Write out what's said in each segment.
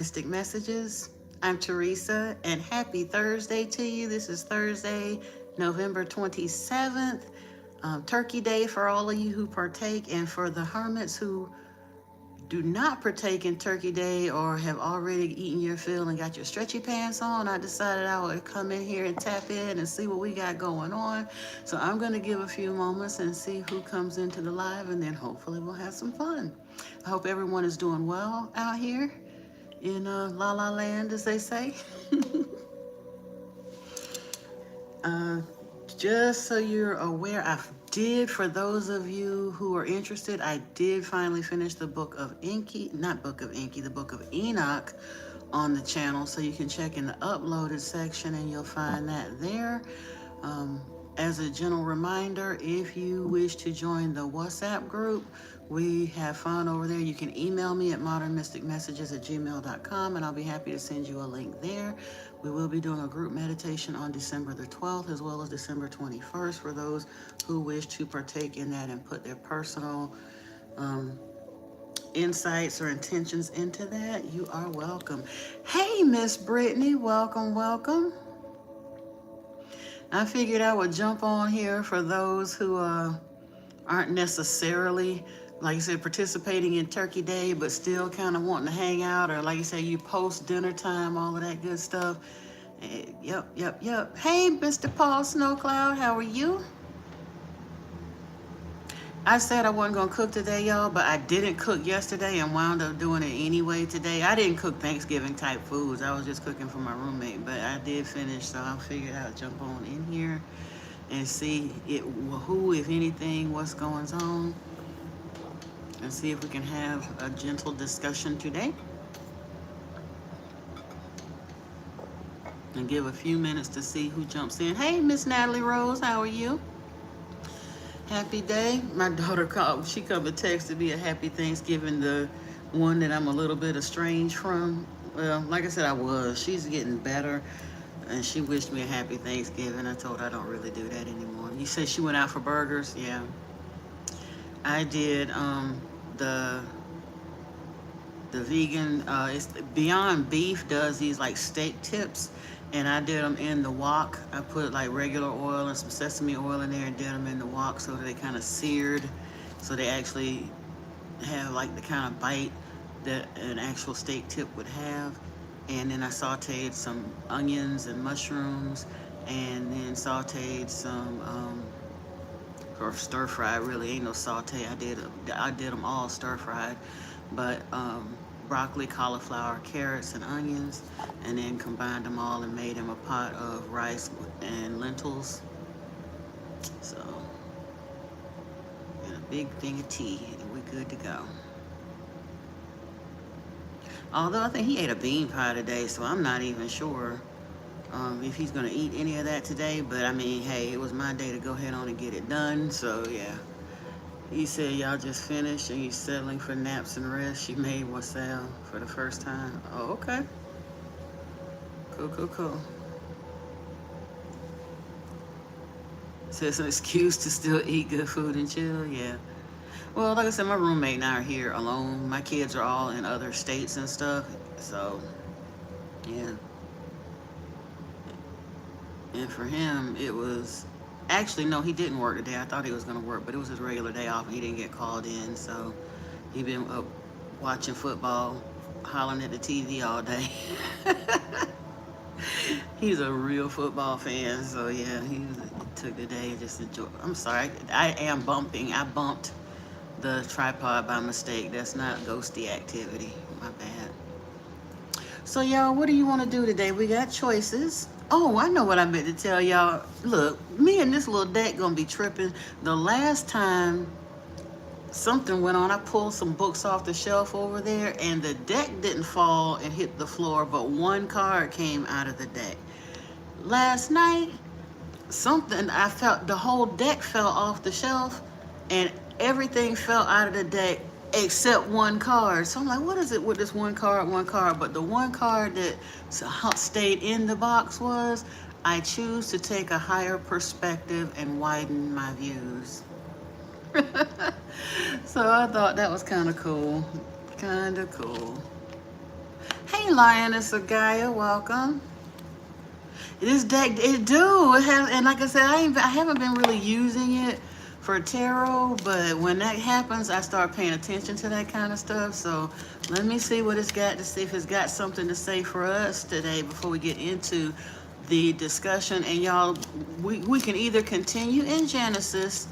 Mystic Messages. I'm Teresa, and happy Thursday to you. This is Thursday, November 27th, Turkey Day for all of you who partake, and for the hermits who do not partake in Turkey Day or have already eaten your fill and got your stretchy pants on. I decided I would come in here and tap in and see what we got going on. So I'm going to give a few moments and see who comes into the live, and then hopefully we'll have some fun. I hope everyone is doing well out here in La La Land, as they say. uh, just so you're aware, for those of you who are interested, I did finally finish the book of Inky, not book of Inky, the book of Enoch on the channel. So you can check in the uploaded section and you'll find that there. Um, as a general reminder, if you wish to join the WhatsApp group, we have fun over there. You can email me at modernmysticmessages@gmail.com and I'll be happy to send you a link there. We will be doing a group meditation on December the 12th as well as December 21st for those who wish to partake in that and put their personal insights or intentions into that. You are welcome. Hey, Miss Brittany, welcome, welcome. I figured I would jump on here for those who aren't necessarily, like you said, participating in Turkey Day, but still kind of wanting to hang out, or like you say, you post dinner time, all of that good stuff. Yep. Hey, Mr. Paul Snowcloud, how are you? I said I wasn't gonna cook today, y'all, but I didn't cook yesterday and wound up doing it anyway today. I didn't cook Thanksgiving type foods. I was just cooking for my roommate, but I did finish, so I figured I'd jump on in here and see who, if anything, what's going on, and see if we can have a gentle discussion today. And give a few minutes to see who jumps in. Hey, Miss Natalie Rose, how are you? Happy day. My daughter called. She come and texted me a happy Thanksgiving, the one that I'm a little bit estranged from. Well, like I said, I was. She's getting better, and she wished me a happy Thanksgiving. I told her I don't really do that anymore. You said she went out for burgers? Yeah. I did the vegan, it's Beyond Beef does these like steak tips, and I did them in the wok. I put like regular oil and some sesame oil in there and did them in the wok so that they kind of seared, so they actually have like the kind of bite that an actual steak tip would have. And then I sauteed some onions and mushrooms, and then sauteed some or stir fried. Really ain't no saute. I did them all stir fried, but broccoli, cauliflower, carrots, and onions, and then combined them all and made them a pot of rice and lentils. So, and a big thing of tea, and we're good to go. Although I think he ate a bean pie today, so I'm not even sure if he's gonna eat any of that today. But I mean, hey, it was my day to go ahead on and get it done. So yeah. He said y'all just finished and you're settling for naps and rest. She made wassail for the first time. Oh, okay. Cool. So it's an excuse to still eat good food and chill. Yeah. Well, like I said, my roommate and I are here alone. My kids are all in other states and stuff. So, yeah. And for him, it was... Actually, no, he didn't work today. I thought he was going to work, but it was his regular day off and he didn't get called in. So, he been up watching football, hollering at the TV all day. He's a real football fan. So, yeah, he took the day and just enjoy. I'm sorry. I am bumping. I bumped the tripod by mistake. That's not ghosty activity. My bad. So, y'all, what do you want to do today? We got choices. Oh, I know what I meant to tell y'all. Look, me and this little deck gonna be tripping. The last time something went on, I pulled some books off the shelf over there, and the deck didn't fall and hit the floor, but one card came out of the deck. Last night, I felt the whole deck fell off the shelf, and everything fell out of the deck except one card. So I'm like, what is it with this one card? But the one card that stayed in the box was, I choose to take a higher perspective and widen my views. So I thought that was kind of cool. Hey, Lioness of Gaia, welcome. This deck, it do. It has, and like I said, I haven't been really using it for tarot, but when that happens, I start paying attention to that kind of stuff. So let me see what it's got to see if it's got something to say for us today before we get into the discussion. And y'all, we can either continue in Genesis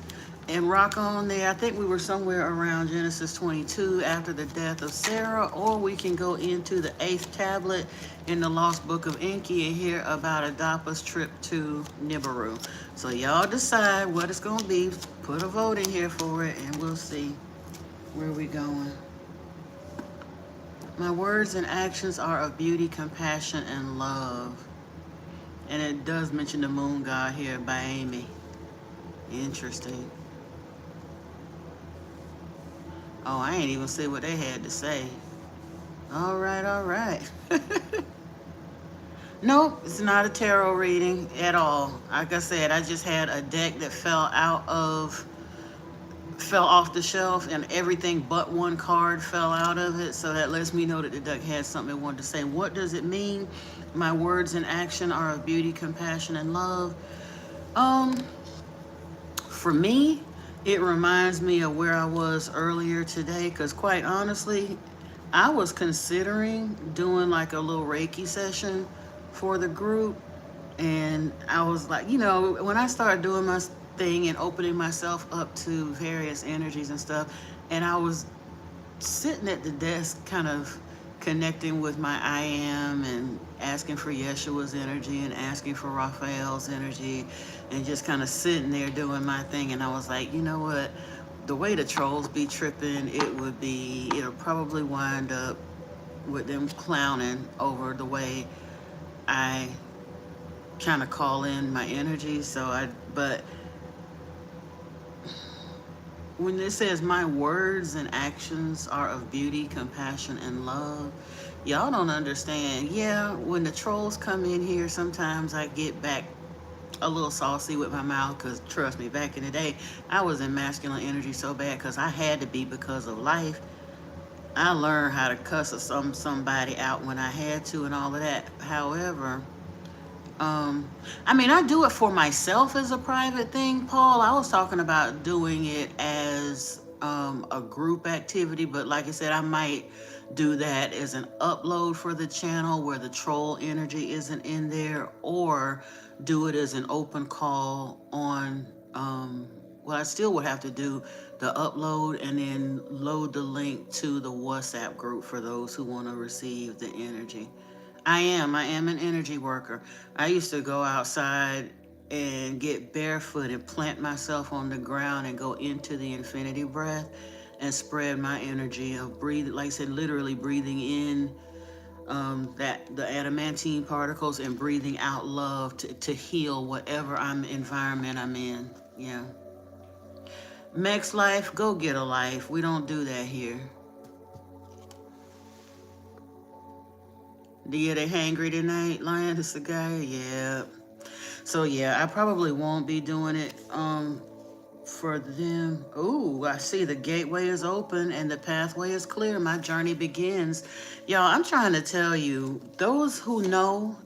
and rock on there. I think we were somewhere around Genesis 22 after the death of Sarah, or we can go into the 8th tablet in the Lost Book of Enki and hear about Adappa's trip to Nibiru. So y'all decide what it's going to be. Put a vote in here for it, and we'll see where we going. My words and actions are of beauty, compassion, and love. And it does mention the moon god here by Amy. Interesting. Oh, I ain't even see what they had to say. All right, all right. Nope, it's not a tarot reading at all. Like I said, I just had a deck that fell off the shelf, and everything but one card fell out of it. So that lets me know that the deck had something it wanted to say. What does it mean? My words and action are of beauty, compassion, and love. For me, it reminds me of where I was earlier today, because quite honestly, I was considering doing like a little Reiki session for the group. And I was like, when I started doing my thing and opening myself up to various energies and stuff, and I was sitting at the desk kind of connecting with my I am and asking for Yeshua's energy and asking for Raphael's energy and just kind of sitting there doing my thing. And I was like, you know what? The way the trolls be tripping, it'll probably wind up with them clowning over the way I kind of call in my energy. But when it says my words and actions are of beauty, compassion, and love, y'all don't understand. Yeah, when the trolls come in here, sometimes I get back a little saucy with my mouth, because trust me, back in the day, I was in masculine energy so bad because I had to be because of life. I learned how to cuss somebody out when I had to and all of that. However, I do it for myself as a private thing, Paul. I was talking about doing it as a group activity, but like I said, I might do that as an upload for the channel where the troll energy isn't in there, or do it as an open call on, well, I still would have to do the upload and then load the link to the WhatsApp group for those who want to receive the energy. I am an energy worker. I used to go outside and get barefoot and plant myself on the ground and go into the infinity breath and spread my energy of breathing, like I said, literally breathing in the adamantine particles and breathing out love to heal whatever environment I'm in. Yeah. Max life, go get a life. We don't do that here. Yeah, they hangry tonight, Lion? This the guy? Yeah. So yeah, I probably won't be doing it for them. Ooh, I see the gateway is open and the pathway is clear. My journey begins. Y'all, I'm trying to tell you, those who know.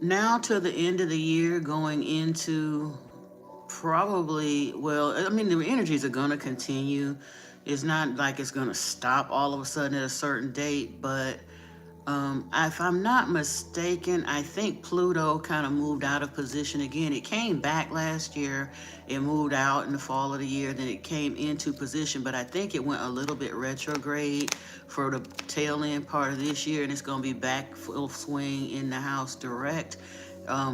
Now to the end of the year, going into probably, well, the energies are going to continue. It's not like it's going to stop all of a sudden at a certain date, but if I'm not mistaken, I think Pluto kind of moved out of position again. It came back last year. It moved out in the fall of the year. Then it came into position, but I think it went a little bit retrograde for the tail end part of this year, and it's going to be back full swing in the house direct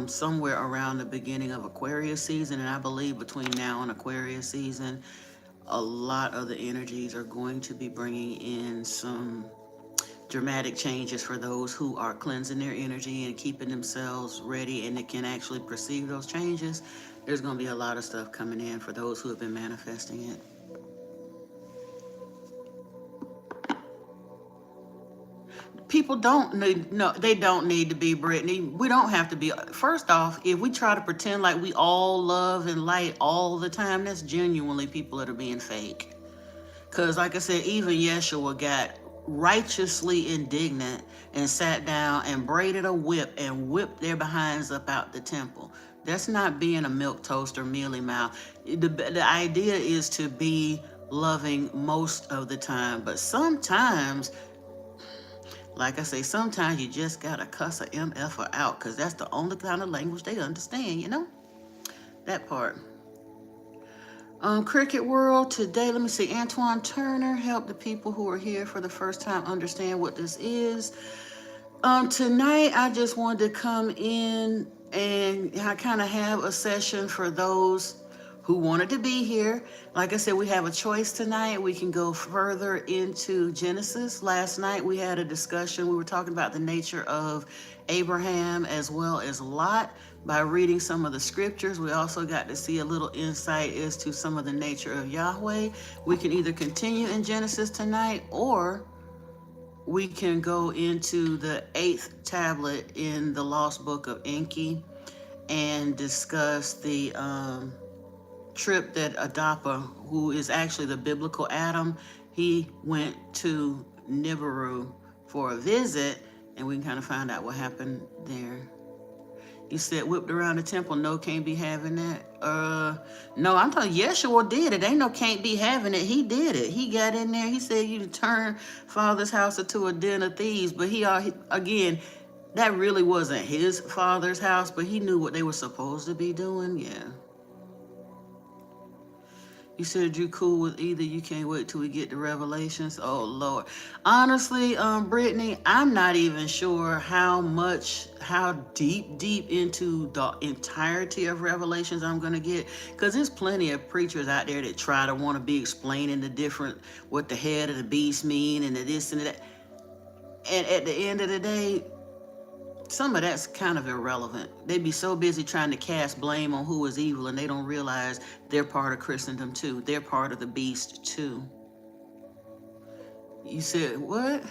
somewhere around the beginning of Aquarius season. And I believe between now and Aquarius season, a lot of the energies are going to be bringing in some dramatic changes for those who are cleansing their energy and keeping themselves ready and they can actually perceive those changes. There's going to be a lot of stuff coming in for those who have been manifesting it. People don't need, no, they don't need to be Brittany. We don't have to be. First off, if we try to pretend like we all love and light all the time, that's genuinely people that are being fake. Because, like I said, even Yeshua got righteously indignant and sat down and braided a whip and whipped their behinds up out the temple. That's not being a milk toast or mealy mouth. The idea is to be loving most of the time, but sometimes, like I say, sometimes you just gotta cuss a MF out, because that's the only kind of language they understand, you know? That part. Cricket World today, let me see. Antoine Turner helped the people who are here for the first time understand what this is. Tonight, I just wanted to come in and I kind of have a session for those who wanted to be here. Like I said, we have a choice tonight. We can go further into Genesis. Last night, we had a discussion. We were talking about the nature of Abraham as well as Lot by reading some of the scriptures. We also got to see a little insight as to some of the nature of Yahweh. We can either continue in Genesis tonight, or we can go into the 8th tablet in the Lost Book of Enki and discuss the trip that Adapa, who is actually the biblical Adam, he went to Nibiru for a visit, and we can kind of find out what happened there. You said whipped around the temple. No, can't be having that. No, I'm talking Yeshua did it. Ain't no can't be having it. He did it. He got in there. He said you turn father's house into a den of thieves. But again, that really wasn't his father's house, but he knew what they were supposed to be doing. Yeah. You said you cool with either. You can't wait till we get to Revelations. Oh, Lord. Honestly, Brittany, I'm not even sure how deep into the entirety of Revelations I'm going to get. Because there's plenty of preachers out there that try to want to be explaining what the head of the beast mean and the this and that. And at the end of the day, some of that's kind of irrelevant. They be so busy trying to cast blame on who is evil, and they don't realize they're part of Christendom too. They're part of the beast too. You said what?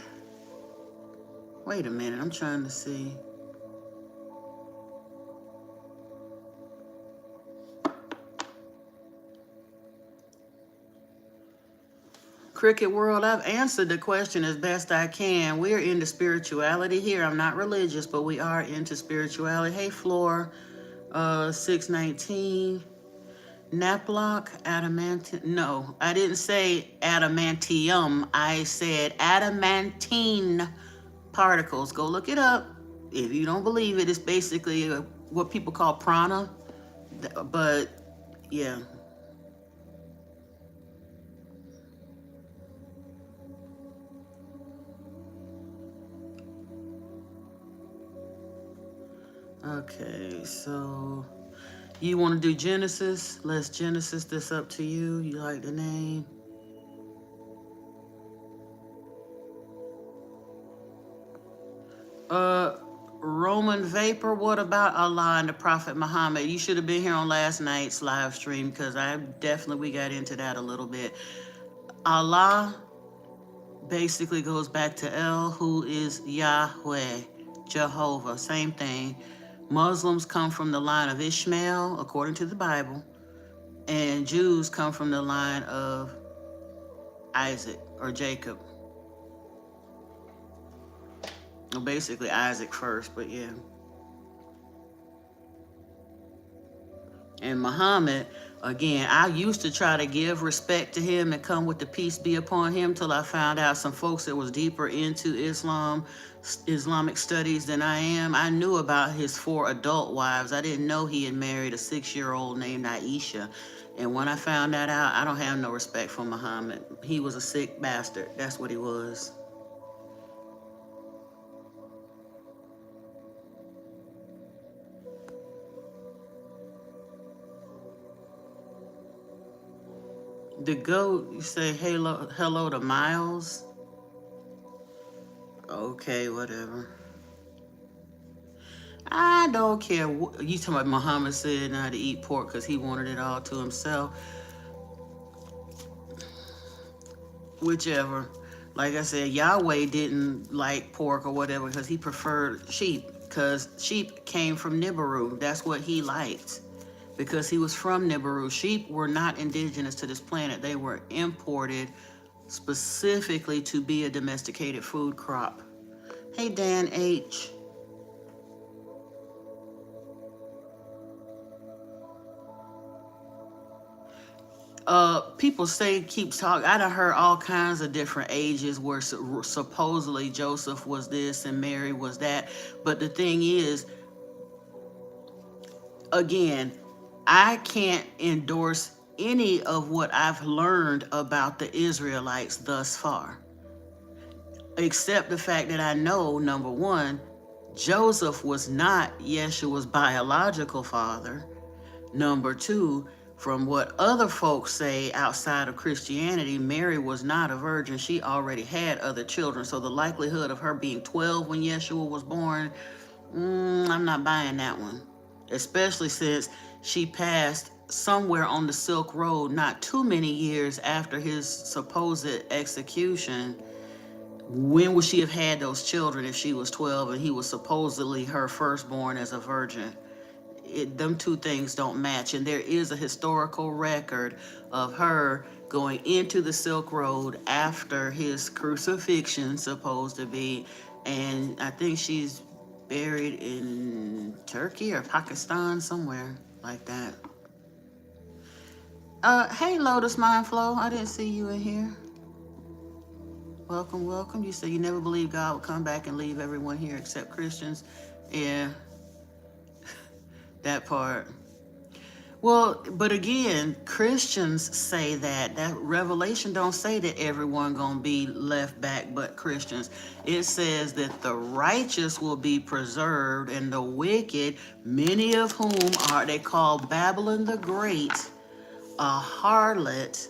Wait a minute, I'm trying to see. Cricket World, I've answered the question as best I can. We're into spirituality here. I'm not religious, but we are into spirituality. Hey, Floor, 619. Naplock, adamantine. No, I didn't say adamantium. I said adamantine particles. Go look it up. If you don't believe it, it's basically what people call prana. But, yeah. Okay, so you want to do Genesis? Let's Genesis this up to you. You like the name? Roman Vapor, what about Allah and the Prophet Muhammad? You should have been here on last night's live stream, because we got into that a little bit. Allah basically goes back to El, who is Yahweh, Jehovah, same thing. Muslims come from the line of Ishmael, according to the Bible, and Jews come from the line of Isaac or Jacob. Well, basically Isaac first, but yeah. And Muhammad, again, I used to try to give respect to him and come with the peace be upon him, till I found out some folks that was deeper into Islamic studies than I am. I knew about his 4 adult wives. I didn't know he had married a 6-year-old named Aisha. And when I found that out, I don't have no respect for Muhammad. He was a sick bastard. That's what he was. The goat, you say hello to Miles? Okay, whatever. I don't care. You talking about Muhammad said not to eat pork because he wanted it all to himself. Whichever. Like I said, Yahweh didn't like pork or whatever because he preferred sheep, because sheep came from Nibiru. That's what he liked, because he was from Nibiru. Sheep were not indigenous to this planet. They were imported specifically to be a domesticated food crop. Hey, Dan H. People say, keep talking. I done heard all kinds of different ages where supposedly Joseph was this and Mary was that. But the thing is, again, I can't endorse any of what I've learned about the Israelites thus far, except the fact that I know, number one, Joseph was not Yeshua's biological father. Number two, from what other folks say outside of Christianity, Mary was not a virgin. She already had other children. So the likelihood of her being 12 when Yeshua was born, I'm not buying that one. Especially since she passed somewhere on the Silk Road not too many years after his supposed execution. When would she have had those children if she was 12 and he was supposedly her firstborn as a virgin? Them two things don't match. And there is a historical record of her going into the Silk Road after his crucifixion, supposed to be. And I think she's buried in Turkey or Pakistan, somewhere like that. Hey, Lotus Mind Flow. I didn't see you in here. Welcome, welcome. You said you never believed God would come back and leave everyone here except Christians. Yeah, that part. Well, but again, Christians say that Revelation don't say that everyone gonna be left back but Christians. It says that the righteous will be preserved and the wicked, many of whom are, they call Babylon the Great, a harlot,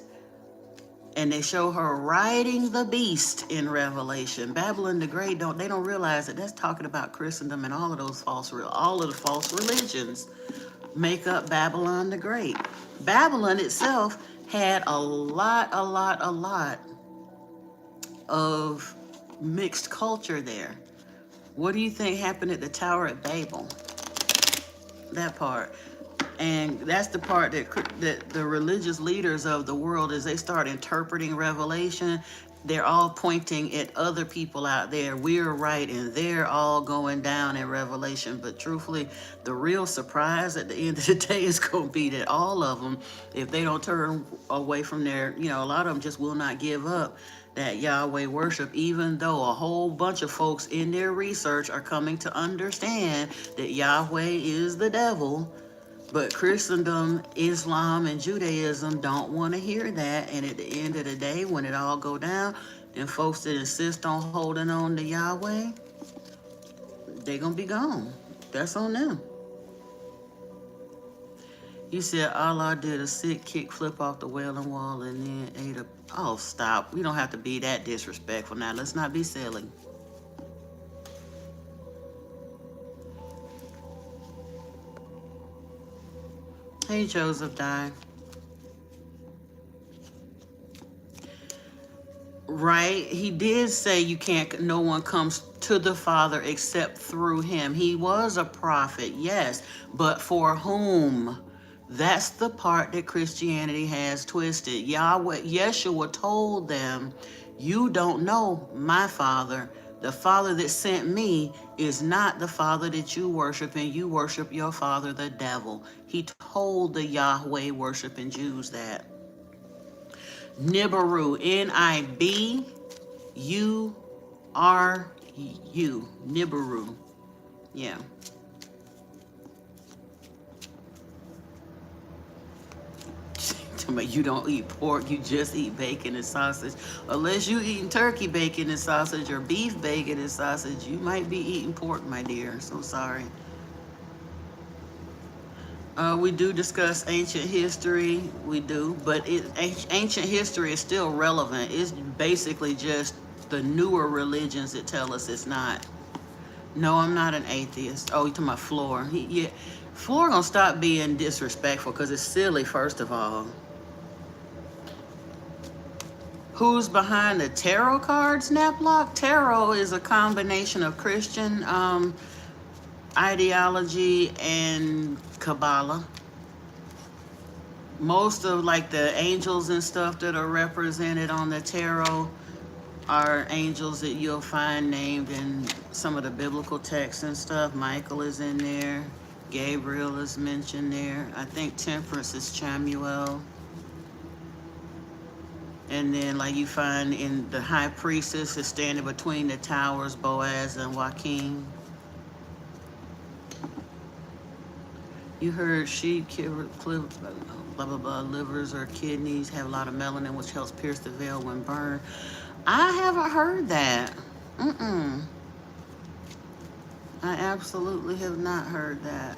and they show her riding the beast in Revelation. Babylon the Great, they don't realize that that's talking about Christendom and all of those all of the false religions make up Babylon the Great. Babylon itself had a lot of mixed culture there. What do you think happened at the Tower at Babel? That part. And that's the part that the religious leaders of the world, as they start interpreting Revelation, they're all pointing at other people out there. We're right and they're all going down in Revelation. But truthfully, the real surprise at the end of the day is going to be that all of them, if they don't turn away from their, a lot of them just will not give up that Yahweh worship, even though a whole bunch of folks in their research are coming to understand that Yahweh is the devil. But Christendom, Islam, and Judaism don't want to hear that. And at the end of the day, when it all go down, and folks that insist on holding on to Yahweh, they're going to be gone. That's on them. You said Allah did a sick kick flip off the Wailing Wall and then ate a... Oh, stop. We don't have to be that disrespectful now. Let's not be silly. Hey, Joseph died. Right? He did say no one comes to the Father except through him. He was a prophet, yes, but for whom? That's the part that Christianity has twisted. Yeshua told them, you don't know my Father. The Father that sent me is not the Father that you worship, and you worship your father, the devil. He told the Yahweh worshiping Jews that. Nibiru, Nibiru, Nibiru. Yeah. You don't eat pork, you just eat bacon and sausage. Unless you eating turkey bacon and sausage or beef bacon and sausage, you might be eating pork, my dear. So sorry. We do discuss ancient history, we do, but ancient history is still relevant. It's basically just the newer religions that tell us it's not. No, I'm not an atheist. Oh, you're talking about Floor. Floor gonna stop being disrespectful because it's silly, first of all. Who's behind the tarot card snap lock? Tarot is a combination of Christian ideology and Kabbalah. Most of like the angels and stuff that are represented on the tarot are angels that you'll find named in some of the biblical texts and stuff. Michael is in there. Gabriel is mentioned there. I think Temperance is Chamuel. And then like you find in the high priestess is standing between the towers, Boaz and Joaquin. You heard sheep, blah, blah, blah, livers or kidneys have a lot of melanin, which helps pierce the veil when burned. I haven't heard that. Mm-mm. I absolutely have not heard that.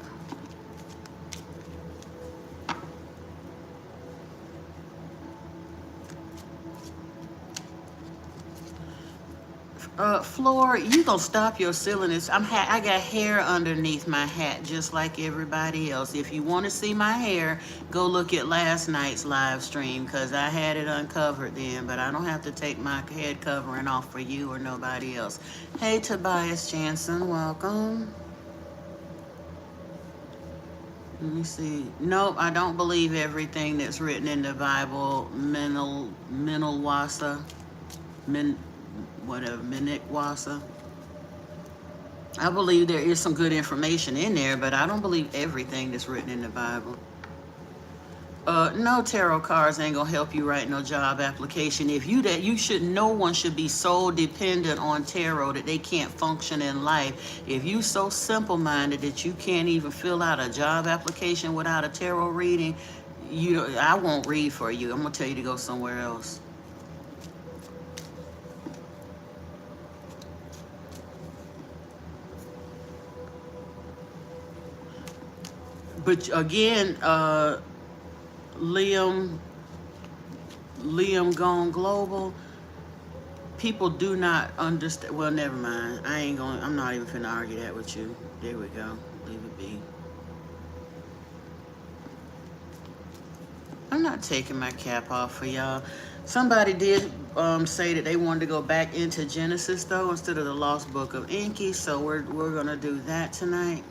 Floor, you gonna stop your silliness. I got hair underneath my hat just like everybody else. If you want to see my hair, go look at last night's live stream because I had it uncovered then, but I don't have to take my head covering off for you or nobody else. Hey, Tobias Jansen, welcome. Let me see. Nope, I don't believe everything that's written in the Bible. Mental wasa, min, whatever, Minikwasa. I believe there is some good information in there, but I don't believe everything that's written in the Bible. No tarot cards ain't gonna help you write no job application. If you that you should, no one should be so dependent on tarot that they can't function in life. If you so simple-minded that you can't even fill out a job application without a tarot reading, I won't read for you. I'm gonna tell you to go somewhere else. But again, Liam, Liam gone global. People do not understand. Well, never mind. I ain't going. I'm not even finna argue that with you. There we go. Leave it be. I'm not taking my cap off for y'all. Somebody did say that they wanted to go back into Genesis though instead of the Lost Book of Enki. So we're gonna do that tonight.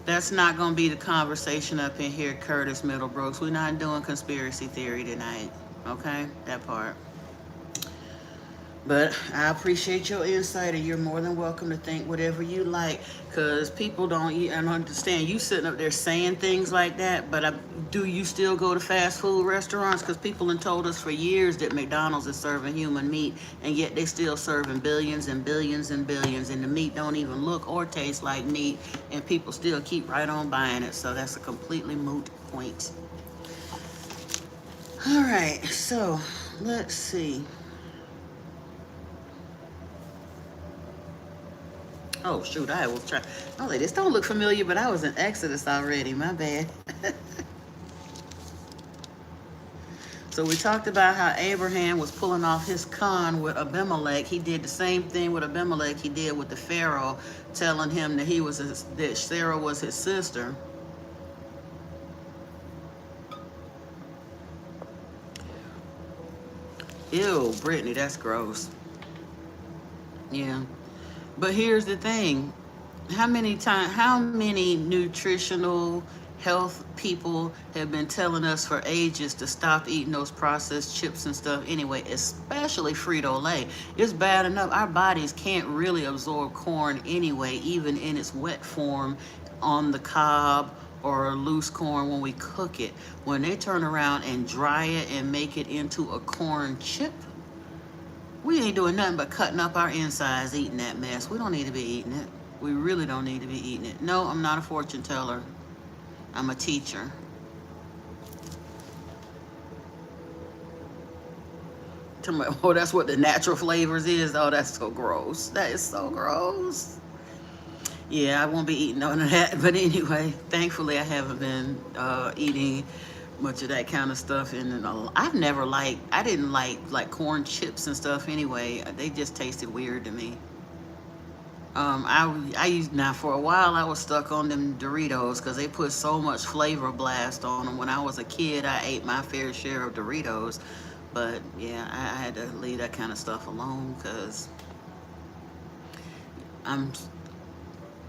That's not going to be the conversation up in here, Curtis Middlebrooks. We're not doing conspiracy theory tonight. Okay? That part. But I appreciate your insight, and you're more than welcome to think whatever you like, because people don't understand. You sitting up there saying things like that, but do you still go to fast food restaurants? Because people have told us for years that McDonald's is serving human meat, and yet they still serving billions and billions and billions, and the meat don't even look or taste like meat, and people still keep right on buying it. So that's a completely moot point. All right, so let's see. Oh shoot, I was trying. I was like, this don't look familiar, but I was in Exodus already. My bad. So we talked about how Abraham was pulling off his con with Abimelech. He did the same thing with Abimelech he did with the Pharaoh, telling him that that Sarah was his sister. Ew, Brittany, that's gross. Yeah. But here's the thing. How many nutritional health people have been telling us for ages to stop eating those processed chips and stuff anyway, especially Frito-Lay. It's bad enough our bodies can't really absorb corn anyway, even in its wet form on the cob or loose corn when we cook it. When they turn around and dry it and make it into a corn chip, we ain't doing nothing but cutting up our insides eating that mess. We don't need to be eating it. We really don't need to be eating it. No, I'm not a fortune teller. I'm a teacher. Oh, that's what the natural flavors is. Oh, that's so gross. That is so gross. Yeah, I won't be eating none of that. But anyway, thankfully I haven't been eating much of that kind of stuff. And I didn't like corn chips and stuff anyway. They just tasted weird to me. I used now for a while I was stuck on them Doritos because they put so much flavor blast on them. When I was a kid, I ate my fair share of Doritos, but yeah, I had to leave that kind of stuff alone because I'm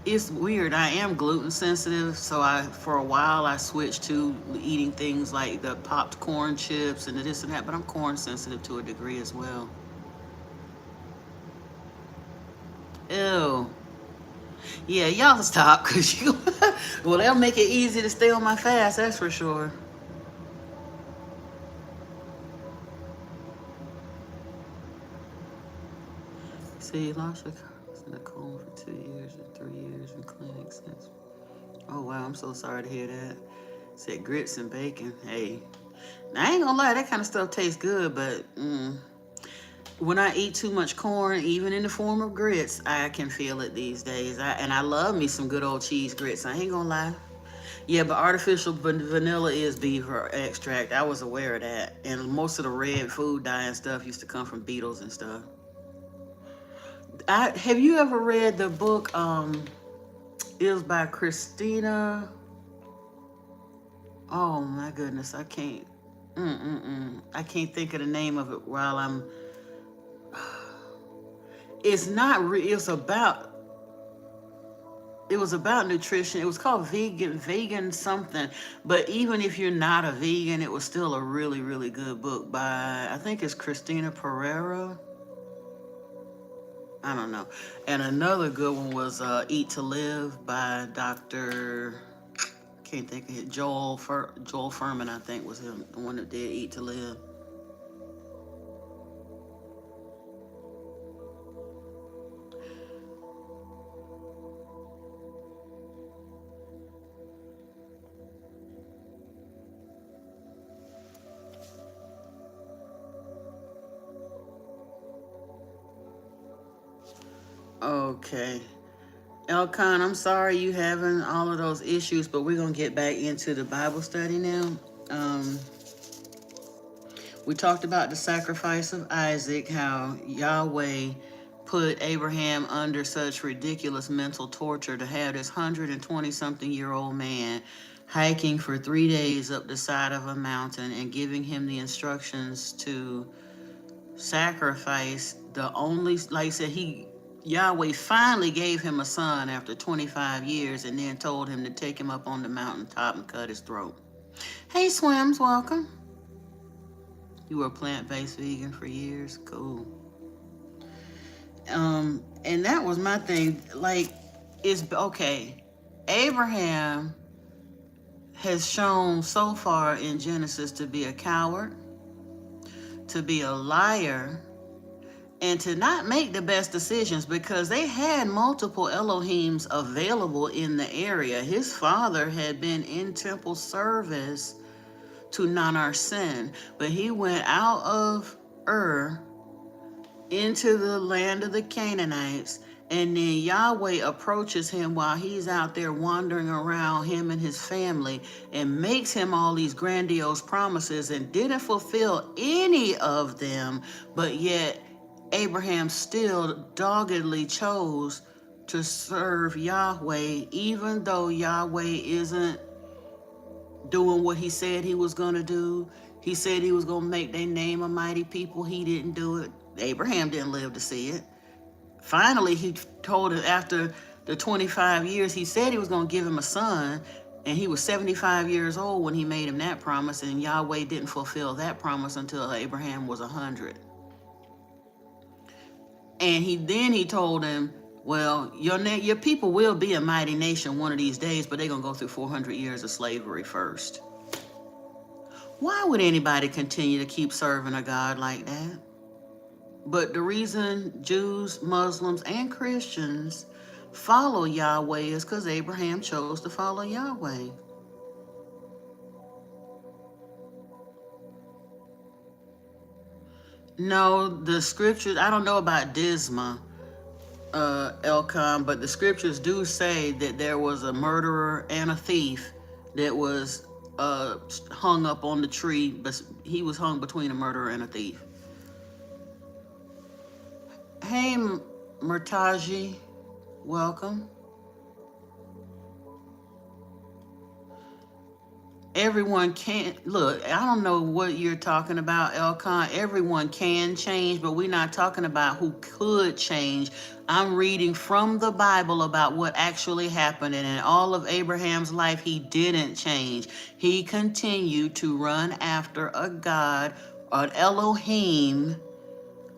It's weird. I am gluten sensitive, so for a while I switched to eating things like the popped corn chips and the this and that. But I'm corn sensitive to a degree as well. Ew. Yeah, y'all stop, cause you. Well, they'll make it easy to stay on my fast. That's for sure. See, lost was in a coma for 2 years and 3 years in clinic since. Oh wow, I'm so sorry to hear that. Said grits and bacon. Hey, now, I ain't gonna lie, that kind of stuff tastes good, but when I eat too much corn, even in the form of grits, I can feel it these days. And I love me some good old cheese grits. I ain't gonna lie. Yeah, but artificial vanilla is beef extract. I was aware of that. And most of the red food dye and stuff used to come from beetles and stuff. Have you ever read the book? It was by Christina. Oh my goodness, I can't. I can't think of the name of it while I'm. It's not. It's about. It was about nutrition. It was called vegan something. But even if you're not a vegan, it was still a really, really good book by, I think it's Christina Pereira. I don't know. And another good one was Eat to Live by Dr. Can't think of it. Joel Furman, I think, was him, the one that did Eat to Live. Okay. Elcon, I'm sorry you having all of those issues, but we're gonna get back into the Bible study now. Um, we talked about the sacrifice of Isaac, how Yahweh put Abraham under such ridiculous mental torture to have this 120-something-year-old man hiking for 3 days up the side of a mountain and giving him the instructions to sacrifice the only, like I said, Yahweh finally gave him a son after 25 years and then told him to take him up on the mountaintop and cut his throat. Hey, Swims, welcome. You were a plant-based vegan for years. Cool. And that was my thing. Like, it's okay. Abraham has shown so far in Genesis to be a coward, to be a liar, and to not make the best decisions because they had multiple Elohims available in the area. His father had been in temple service to Nanar Sin, but he went out of Ur into the land of the Canaanites, and then Yahweh approaches him while he's out there wandering around, him and his family, and makes him all these grandiose promises and didn't fulfill any of them, but yet Abraham still doggedly chose to serve Yahweh, even though Yahweh isn't doing what he said he was going to do. He said he was going to make their name a mighty people. He didn't do it. Abraham didn't live to see it. Finally, he told him after the 25 years, he said he was going to give him a son, and he was 75 years old when he made him that promise, and Yahweh didn't fulfill that promise until Abraham was 100. And he told him, well, your people will be a mighty nation one of these days, but they're going to go through 400 years of slavery first. Why would anybody continue to keep serving a God like that? But the reason Jews, Muslims, and Christians follow Yahweh is because Abraham chose to follow Yahweh. No, the scriptures, I don't know about Disma, Elcom, but the scriptures do say that there was a murderer and a thief that was hung up on the tree, but he was hung between a murderer and a thief. Hey, Murtaji, welcome. Everyone can't look. I don't know what you're talking about, Elcon. Everyone can change, but we're not talking about who could change. I'm reading from the Bible about what actually happened, and in all of Abraham's life, he didn't change. He continued to run after a God, an Elohim,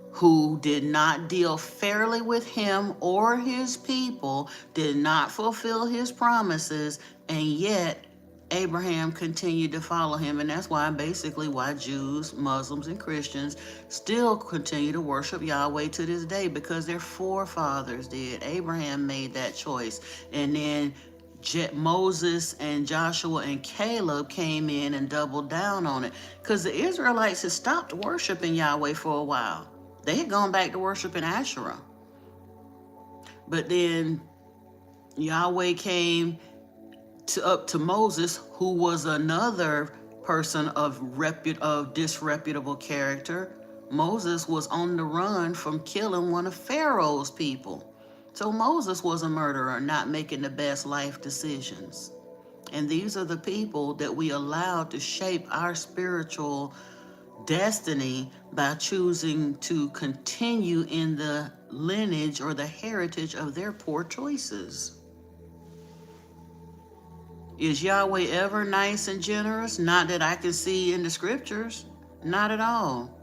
who did not deal fairly with him or his people, did not fulfill his promises, and yet Abraham continued to follow him. And that's basically why Jews, Muslims, and Christians still continue to worship Yahweh to this day, because their forefathers did. Abraham made that choice. And then Moses and Joshua and Caleb came in and doubled down on it, because the Israelites had stopped worshiping Yahweh for a while. They had gone back to worshiping Asherah. But then Yahweh came up to Moses, who was another person of disreputable character. Moses was on the run from killing one of Pharaoh's people. So Moses was a murderer, not making the best life decisions. And these are the people that we allowed to shape our spiritual destiny by choosing to continue in the lineage or the heritage of their poor choices. Is Yahweh ever nice and generous? Not that I can see in the scriptures. Not at all.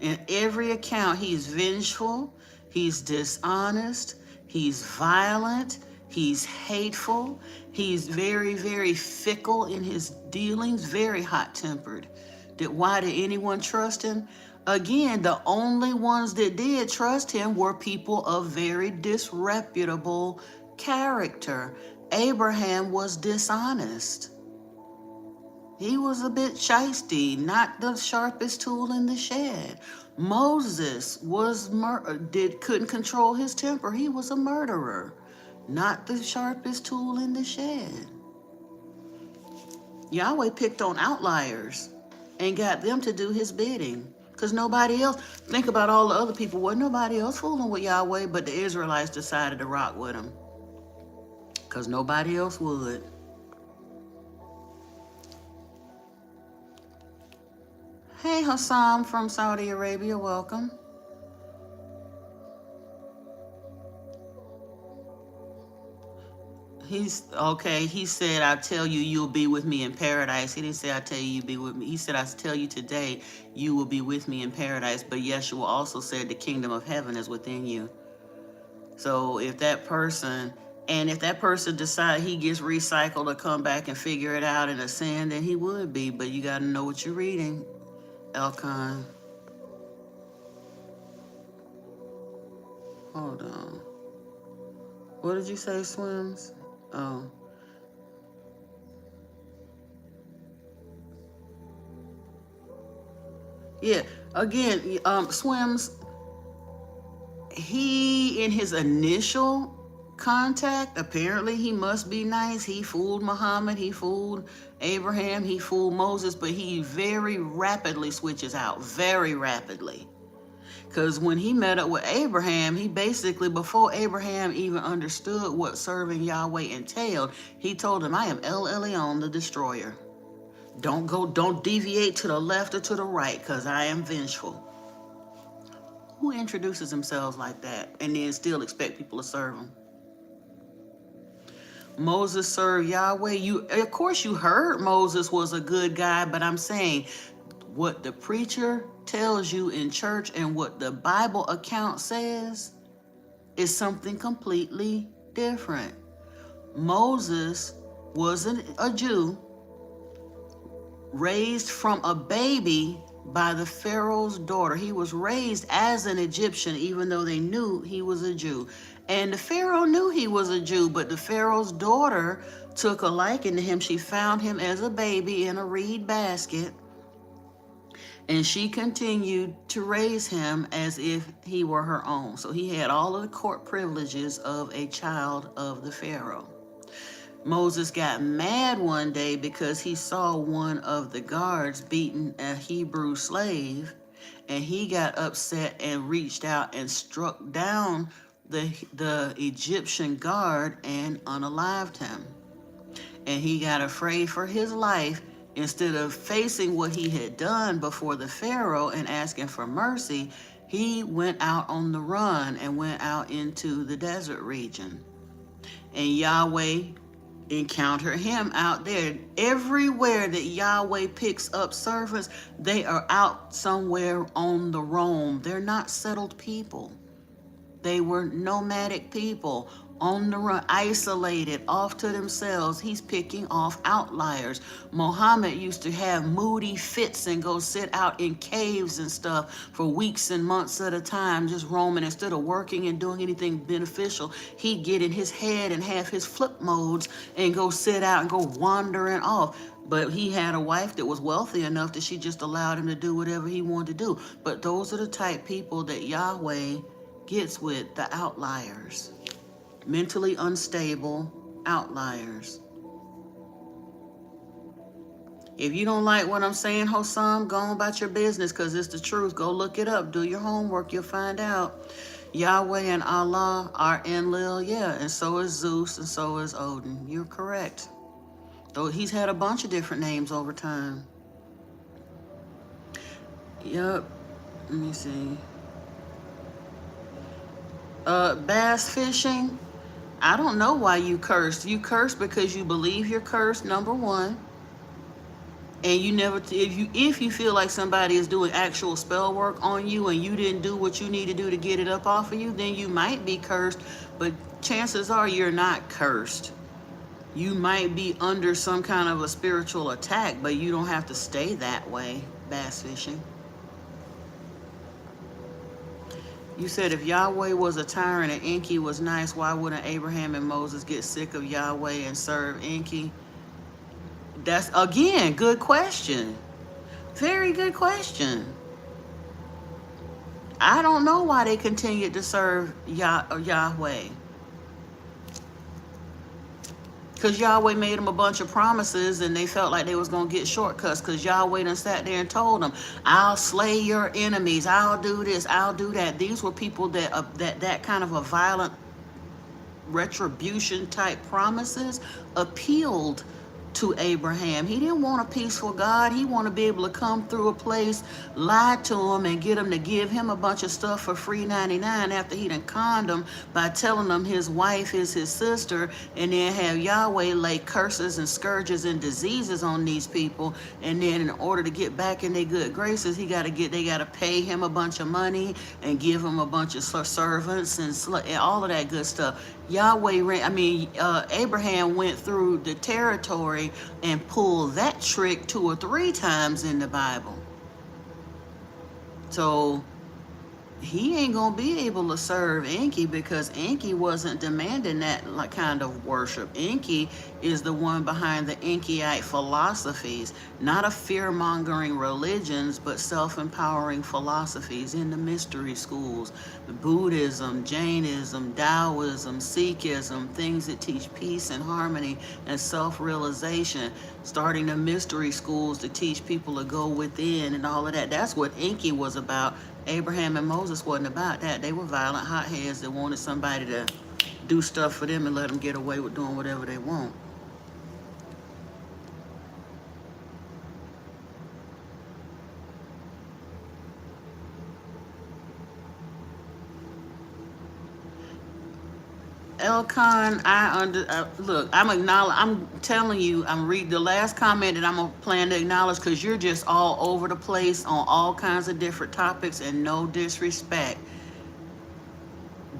In every account, he's vengeful, he's dishonest, he's violent, he's hateful, he's very, very fickle in his dealings, very hot-tempered. Why did anyone trust him? Again, the only ones that did trust him were people of very disreputable character. Abraham was dishonest. He was a bit shisty, not the sharpest tool in the shed. Moses couldn't control his temper. He was a murderer, not the sharpest tool in the shed. Yahweh picked on outliers and got them to do his bidding, because nobody else. Think about all the other people. Wasn't nobody else fooling with Yahweh, but the Israelites decided to rock with him, because nobody else would. Hey, Hassam from Saudi Arabia, welcome. He said, I tell you, you'll be with me in paradise. He didn't say, I tell you, you'll be with me. He said, I tell you today, you will be with me in paradise. But Yeshua also said, the kingdom of heaven is within you. So if that person decides he gets recycled to come back and figure it out and ascend, then he would be. But you got to know what you're reading, Elcon. Hold on. What did you say, Swims? Oh. Yeah. Again, Swims, he, in his initial contact, apparently he must be nice. He fooled Muhammad, he fooled Abraham, he fooled Moses, but he very rapidly switches out. Very rapidly. Because when he met up with Abraham, he basically, before Abraham even understood what serving Yahweh entailed, he told him, I am El Elyon, the destroyer. Don't deviate to the left or to the right, because I am vengeful. Who introduces themselves like that and then still expect people to serve him? Moses served Yahweh. Of course you heard Moses was a good guy, but I'm saying, what the preacher tells you in church and what the Bible account says is something completely different. Moses wasn't a Jew, raised from a baby by the Pharaoh's daughter. He was raised as an Egyptian, even though they knew he was a Jew. And the Pharaoh knew he was a Jew, but the Pharaoh's daughter took a liking to him. She found him as a baby in a reed basket, and she continued to raise him as if he were her own. So he had all of the court privileges of a child of the Pharaoh. Moses got mad one day because he saw one of the guards beating a Hebrew slave, and he got upset and reached out and struck down the Egyptian guard and unalived him. And he got afraid for his life Instead of facing what he had done before the Pharaoh and asking for mercy, he went out on the run and went out into the desert region. And Yahweh encountered him out there. Everywhere that Yahweh picks up servants, they are out somewhere on the roam. They're not settled people. They were nomadic people on the run, isolated, off to themselves. He's picking off outliers. Muhammad used to have moody fits and go sit out in caves and stuff for weeks and months at a time, just roaming. Instead of working and doing anything beneficial, he'd get in his head and have his flip modes and go sit out and go wandering off. But he had a wife that was wealthy enough that she just allowed him to do whatever he wanted to do. But those are the type people that Yahweh gets with, the outliers, mentally unstable outliers. If you don't like what I'm saying, Hossam, go on about your business, because it's the truth. Go look it up. Do your homework. You'll find out. Yahweh and Allah are Enlil, yeah, and so is Zeus, and so is Odin. You're correct. Though he's had a bunch of different names over time. Yep. Let me see. Bass fishing. I don't know why you cursed. You cursed because you believe you're cursed, number one. And you never, if you feel like somebody is doing actual spell work on you and you didn't do what you need to do to get it up off of you, then you might be cursed. But chances are you're not cursed. You might be under some kind of a spiritual attack, but you don't have to stay that way. Bass fishing. You said if Yahweh was a tyrant and Enki was nice, why wouldn't Abraham and Moses get sick of Yahweh and serve Enki? That's, again, good question. Very good question. I don't know why they continued to serve Yahweh. Because Yahweh made them a bunch of promises and they felt like they was going to get shortcuts, because Yahweh done sat there and told them, I'll slay your enemies, I'll do this, I'll do that. These were people that kind of a violent retribution type promises appealed to Abraham. He didn't want a peaceful God. He wanted to be able to come through a place, lie to him, and get him to give him a bunch of stuff for free 99 after he done conned him by telling them his wife is his sister, and then have Yahweh lay curses and scourges and diseases on these people. And then in order to get back in their good graces, they got to pay him a bunch of money and give him a bunch of servants and all of that good stuff. Abraham went through the territory and pulled that trick 2 or 3 times in the Bible. So he ain't gonna be able to serve Enki, because Enki wasn't demanding that kind of worship. Enki is the one behind the Enkiite philosophies, not a fear-mongering religions, but self-empowering philosophies in the mystery schools, Buddhism, Jainism, Taoism, Sikhism, things that teach peace and harmony and self-realization, starting the mystery schools to teach people to go within and all of that. That's what Enki was about. Abraham and Moses wasn't about that. They were violent hotheads that wanted somebody to do stuff for them and let them get away with doing whatever they want. Elcon, look, I'm telling you, I'm reading the last comment that I'm gonna plan to acknowledge, because you're just all over the place on all kinds of different topics, and no disrespect,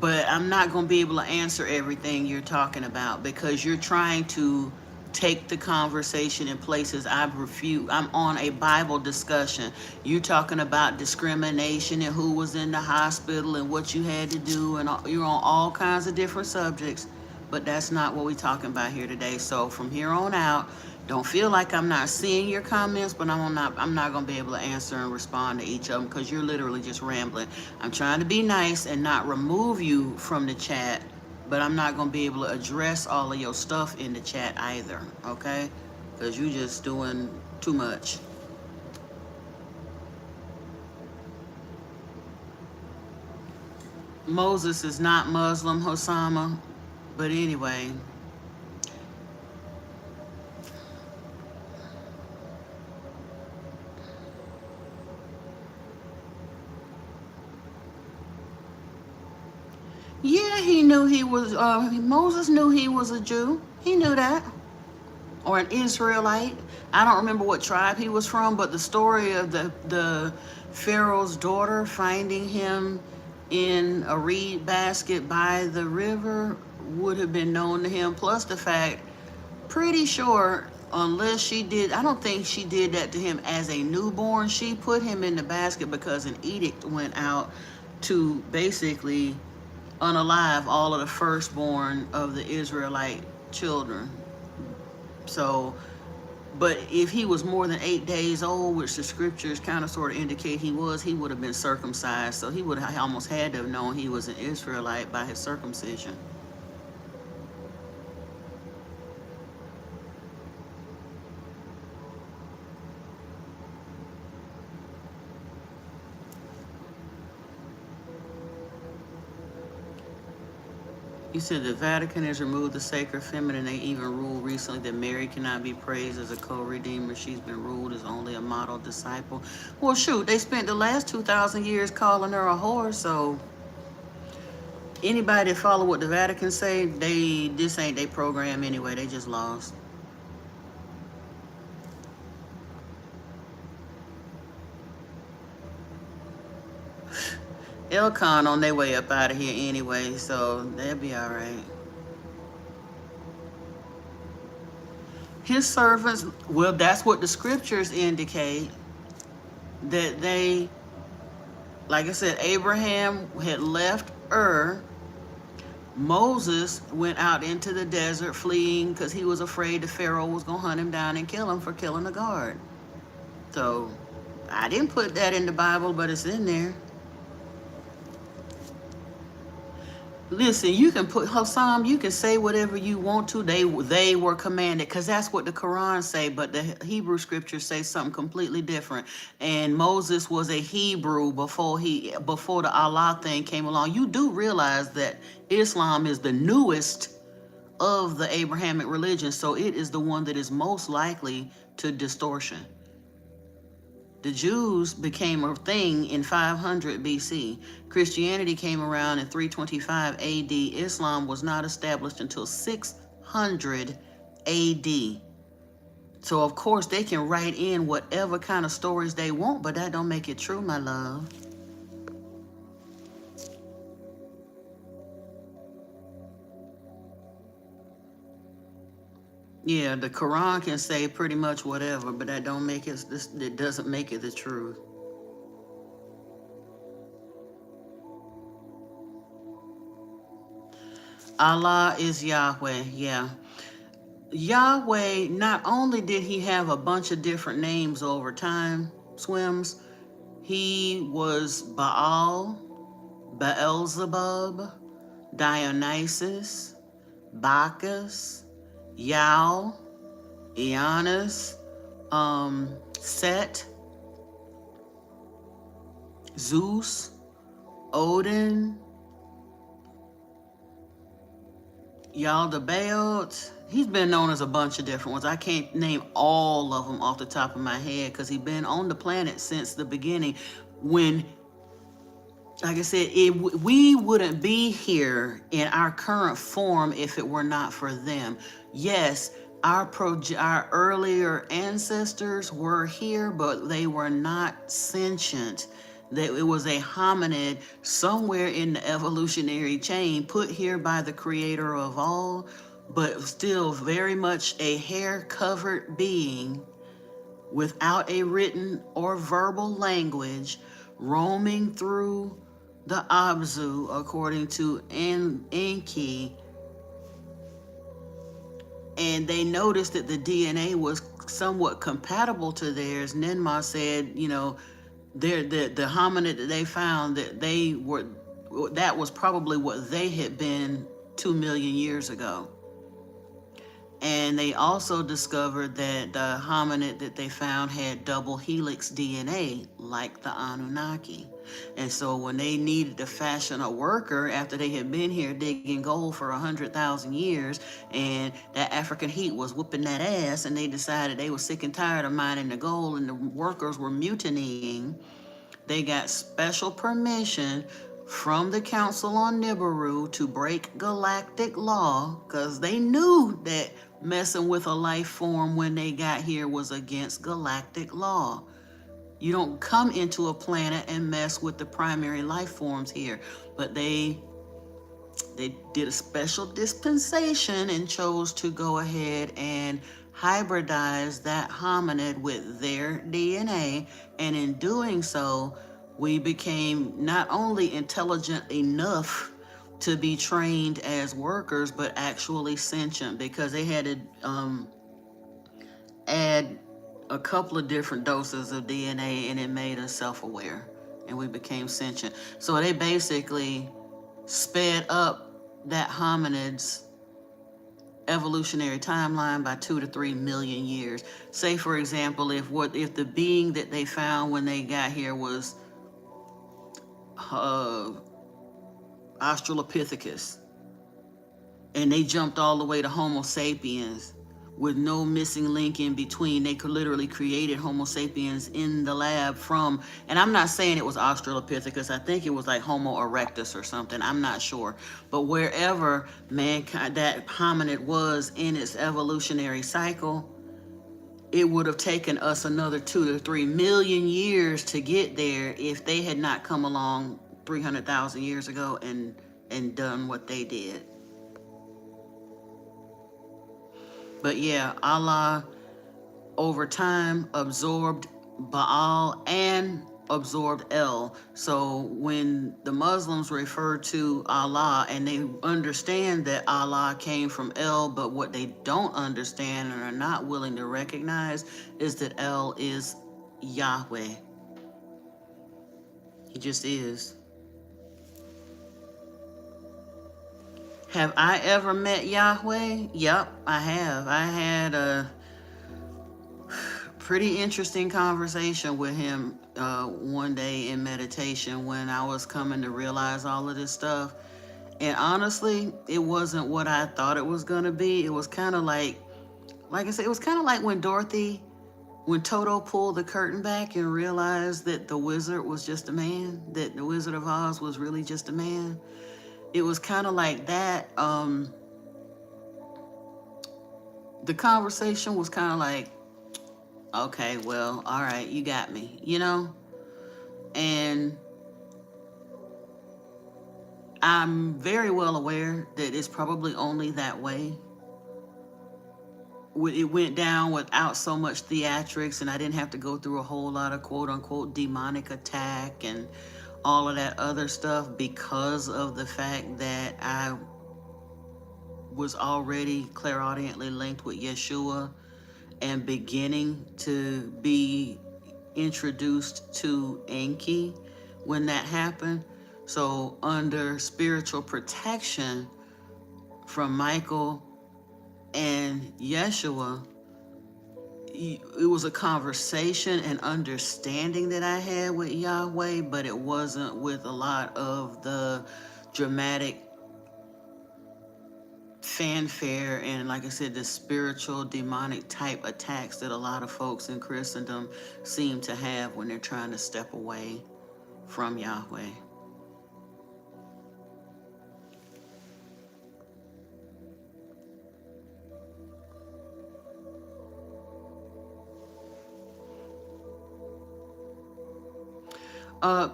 but I'm not gonna be able to answer everything you're talking about, because you're trying to take the conversation in places I've refused. I'm on a Bible discussion. You talking about discrimination and who was in the hospital and what you had to do, and you're on all kinds of different subjects, but that's not what we're talking about here today. So from here on out, don't feel like I'm not seeing your comments, but I'm not going to be able to answer and respond to each of them, because you're literally just rambling. I'm trying to be nice and not remove you from the chat, but I'm not going to be able to address all of your stuff in the chat either, okay? Because you're just doing too much. Moses is not Muslim, Hossama, but anyway. Yeah, he knew he was. Moses knew he was a Jew. He knew that, or an Israelite. I don't remember what tribe he was from, but the story of the Pharaoh's daughter finding him in a reed basket by the river would have been known to him. Plus the fact, pretty sure, unless she did, I don't think she did that to him as a newborn. She put him in the basket because an edict went out to basically unalive all of the firstborn of the Israelite children. So, but if he was more than 8 days old, which the scriptures kind of sort of indicate he was, he would have been circumcised. So he would have almost had to have known he was an Israelite by his circumcision. You said the Vatican has removed the sacred feminine. They even ruled recently that Mary cannot be praised as a co-redeemer. She's been ruled as only a model disciple. Well, shoot, they spent the last 2,000 years calling her a whore. So anybody that follow what the Vatican say, this ain't their program anyway. They just lost. Elcon on their way up out of here anyway, so they'll be all right. His servants, well, that's what the scriptures indicate, that they, like I said, Abraham had left Ur. Moses went out into the desert fleeing because he was afraid the Pharaoh was going to hunt him down and kill him for killing the guard. So I didn't put that in the Bible, but it's in there. Listen, you can put Hassam, you can say whatever you want to. They were commanded, because that's what the Quran say, but the Hebrew scriptures say something completely different. And Moses was a Hebrew before the Allah thing came along. You do realize that Islam is the newest of the Abrahamic religion, so it is the one that is most likely to distortion. The Jews became a thing in 500 BC. Christianity came around in 325 AD. Islam was not established until 600 AD. So of course they can write in whatever kind of stories they want, but that don't make it true, my love. Yeah, the Quran can say pretty much whatever, but that don't make it. It doesn't make it the truth. Allah is Yahweh. Yeah. Yahweh, not only did he have a bunch of different names over time, Swims, he was Baal, Beelzebub, Dionysus, Bacchus, Yao, Eanus, Set, Zeus, Odin, Yaldabaoth. He's been known as a bunch of different ones. I can't name all of them off the top of my head because he's been on the planet since the beginning. When, like I said, we wouldn't be here in our current form if it were not for them. Yes, our earlier ancestors were here, but they were not sentient. That it was a hominid somewhere in the evolutionary chain put here by the creator of all, but still very much a hair-covered being without a written or verbal language, roaming through the Abzu, according to Enki. And they noticed that the DNA was somewhat compatible to theirs. Nenma said, the hominid that they found, that was probably what they had been 2 million years ago. And they also discovered that the hominid that they found had double helix DNA, like the Anunnaki. And so when they needed to fashion a worker after they had been here digging gold for 100,000 years, and that African heat was whooping that ass, and they decided they were sick and tired of mining the gold, and the workers were mutinying, they got special permission from the Council on Nibiru to break galactic law, because they knew that messing with a life form when they got here was against galactic law. You don't come into a planet and mess with the primary life forms here. But they did a special dispensation and chose to go ahead and hybridize that hominid with their DNA. And in doing so, we became not only intelligent enough to be trained as workers, but actually sentient, because they had to add a couple of different doses of DNA, and it made us self-aware, and we became sentient. So they basically sped up that hominid's evolutionary timeline by 2 to 3 million years. Say, for example, if the being that they found when they got here was Australopithecus, and they jumped all the way to Homo sapiens with no missing link in between. They could literally created Homo sapiens in the lab from, and I'm not saying it was Australopithecus, I think it was like Homo erectus or something, I'm not sure. But wherever mankind, that hominid was in its evolutionary cycle, it would have taken us another 2 to 3 million years to get there if they had not come along 300,000 years ago and done what they did. But yeah, Allah over time absorbed Baal and absorbed El. So when the Muslims refer to Allah, and they understand that Allah came from El, but what they don't understand and are not willing to recognize is that El is Yahweh. He just is. Have I ever met Yahweh? Yep, I have. I had a pretty interesting conversation with him one day in meditation when I was coming to realize all of this stuff. And honestly, it wasn't what I thought it was going to be. It was kind of like I said, it was kind of like when Toto pulled the curtain back and realized that the wizard was just a man, that the Wizard of Oz was really just a man. It was kind of like that. The conversation was kind of like, okay, well, all right, you got me, you know? And I'm very well aware that it's probably only that way. It went down without so much theatrics, and I didn't have to go through a whole lot of quote-unquote demonic attack and all of that other stuff, because of the fact that I was already clairaudiently linked with Yeshua and beginning to be introduced to Enki when that happened. So under spiritual protection from Michael and Yeshua, it was a conversation and understanding that I had with Yahweh, but it wasn't with a lot of the dramatic fanfare and, like I said, the spiritual demonic type attacks that a lot of folks in Christendom seem to have when they're trying to step away from Yahweh.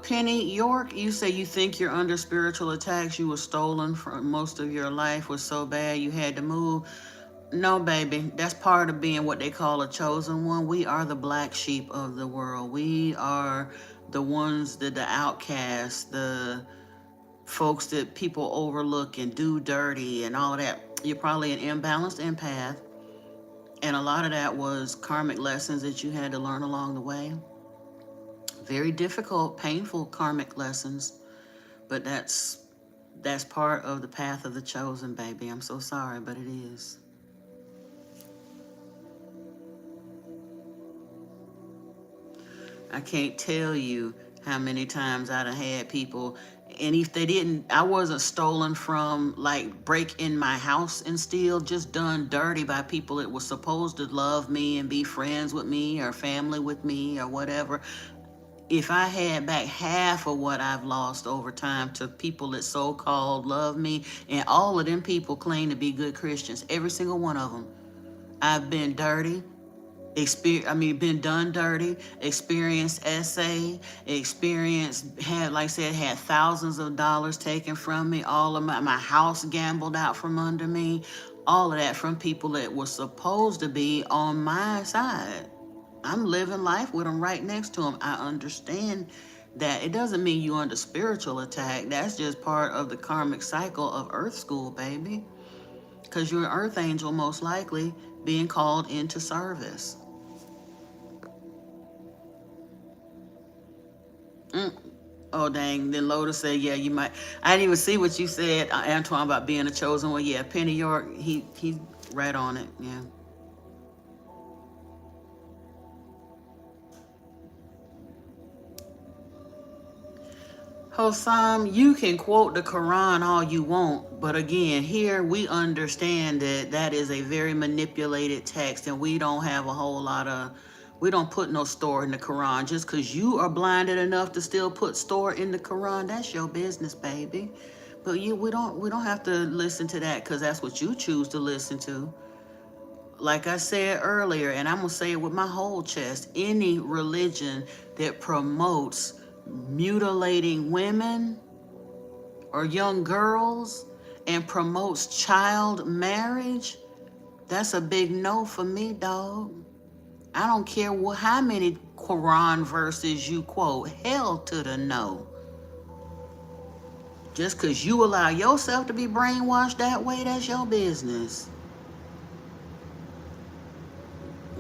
Penny York, you say you think you're under spiritual attacks. You were stolen from most of your life was so bad you had to move. No, baby, that's part of being what they call a chosen one. We are the black sheep of the world. We are the ones that the outcasts, the folks that people overlook and do dirty and all of that. You're probably an imbalanced empath. And a lot of that was karmic lessons that you had to learn along the way. Very difficult, painful karmic lessons, but that's part of the path of the chosen, baby. I'm so sorry, but it is. I can't tell you how many times I'd have had people, and if they didn't, I wasn't stolen from, like, break in my house and steal, just done dirty by people that were supposed to love me and be friends with me or family with me or whatever. if I had back half of what I've lost over time to people that so-called love me, and all of them people claim to be good Christians, every single one of them, I've been dirty, been done dirty, experienced essay, had, like I said, had thousands of dollars taken from me, all of my house gambled out from under me, all of that from people that were supposed to be on my side. I'm living life with them right next to them. I understand that. It doesn't mean you under spiritual attack. That's just part of the karmic cycle of Earth School, baby. Because you're an Earth angel, most likely, being called into service. Oh, dang. Then Lotus said, yeah, you might. I didn't even see what you said, Antoine, about being a chosen one. Yeah, Penny York, he's right on it. Yeah. Hossam, you can quote the Quran all you want, but again, here we understand that that is a very manipulated text, and we don't have a whole lot of, we don't put no store in the Quran. Just because you are blinded enough to still put store in the Quran, that's your business, baby. But we don't have to listen to that because that's what you choose to listen to. Like I said earlier, and I'm going to say it with my whole chest, any religion that promotes mutilating women or young girls and promotes child marriage, that's a big no for me, dog. I don't care how many Quran verses you quote. Hell to the no. Just because you allow yourself to be brainwashed that way, that's your business.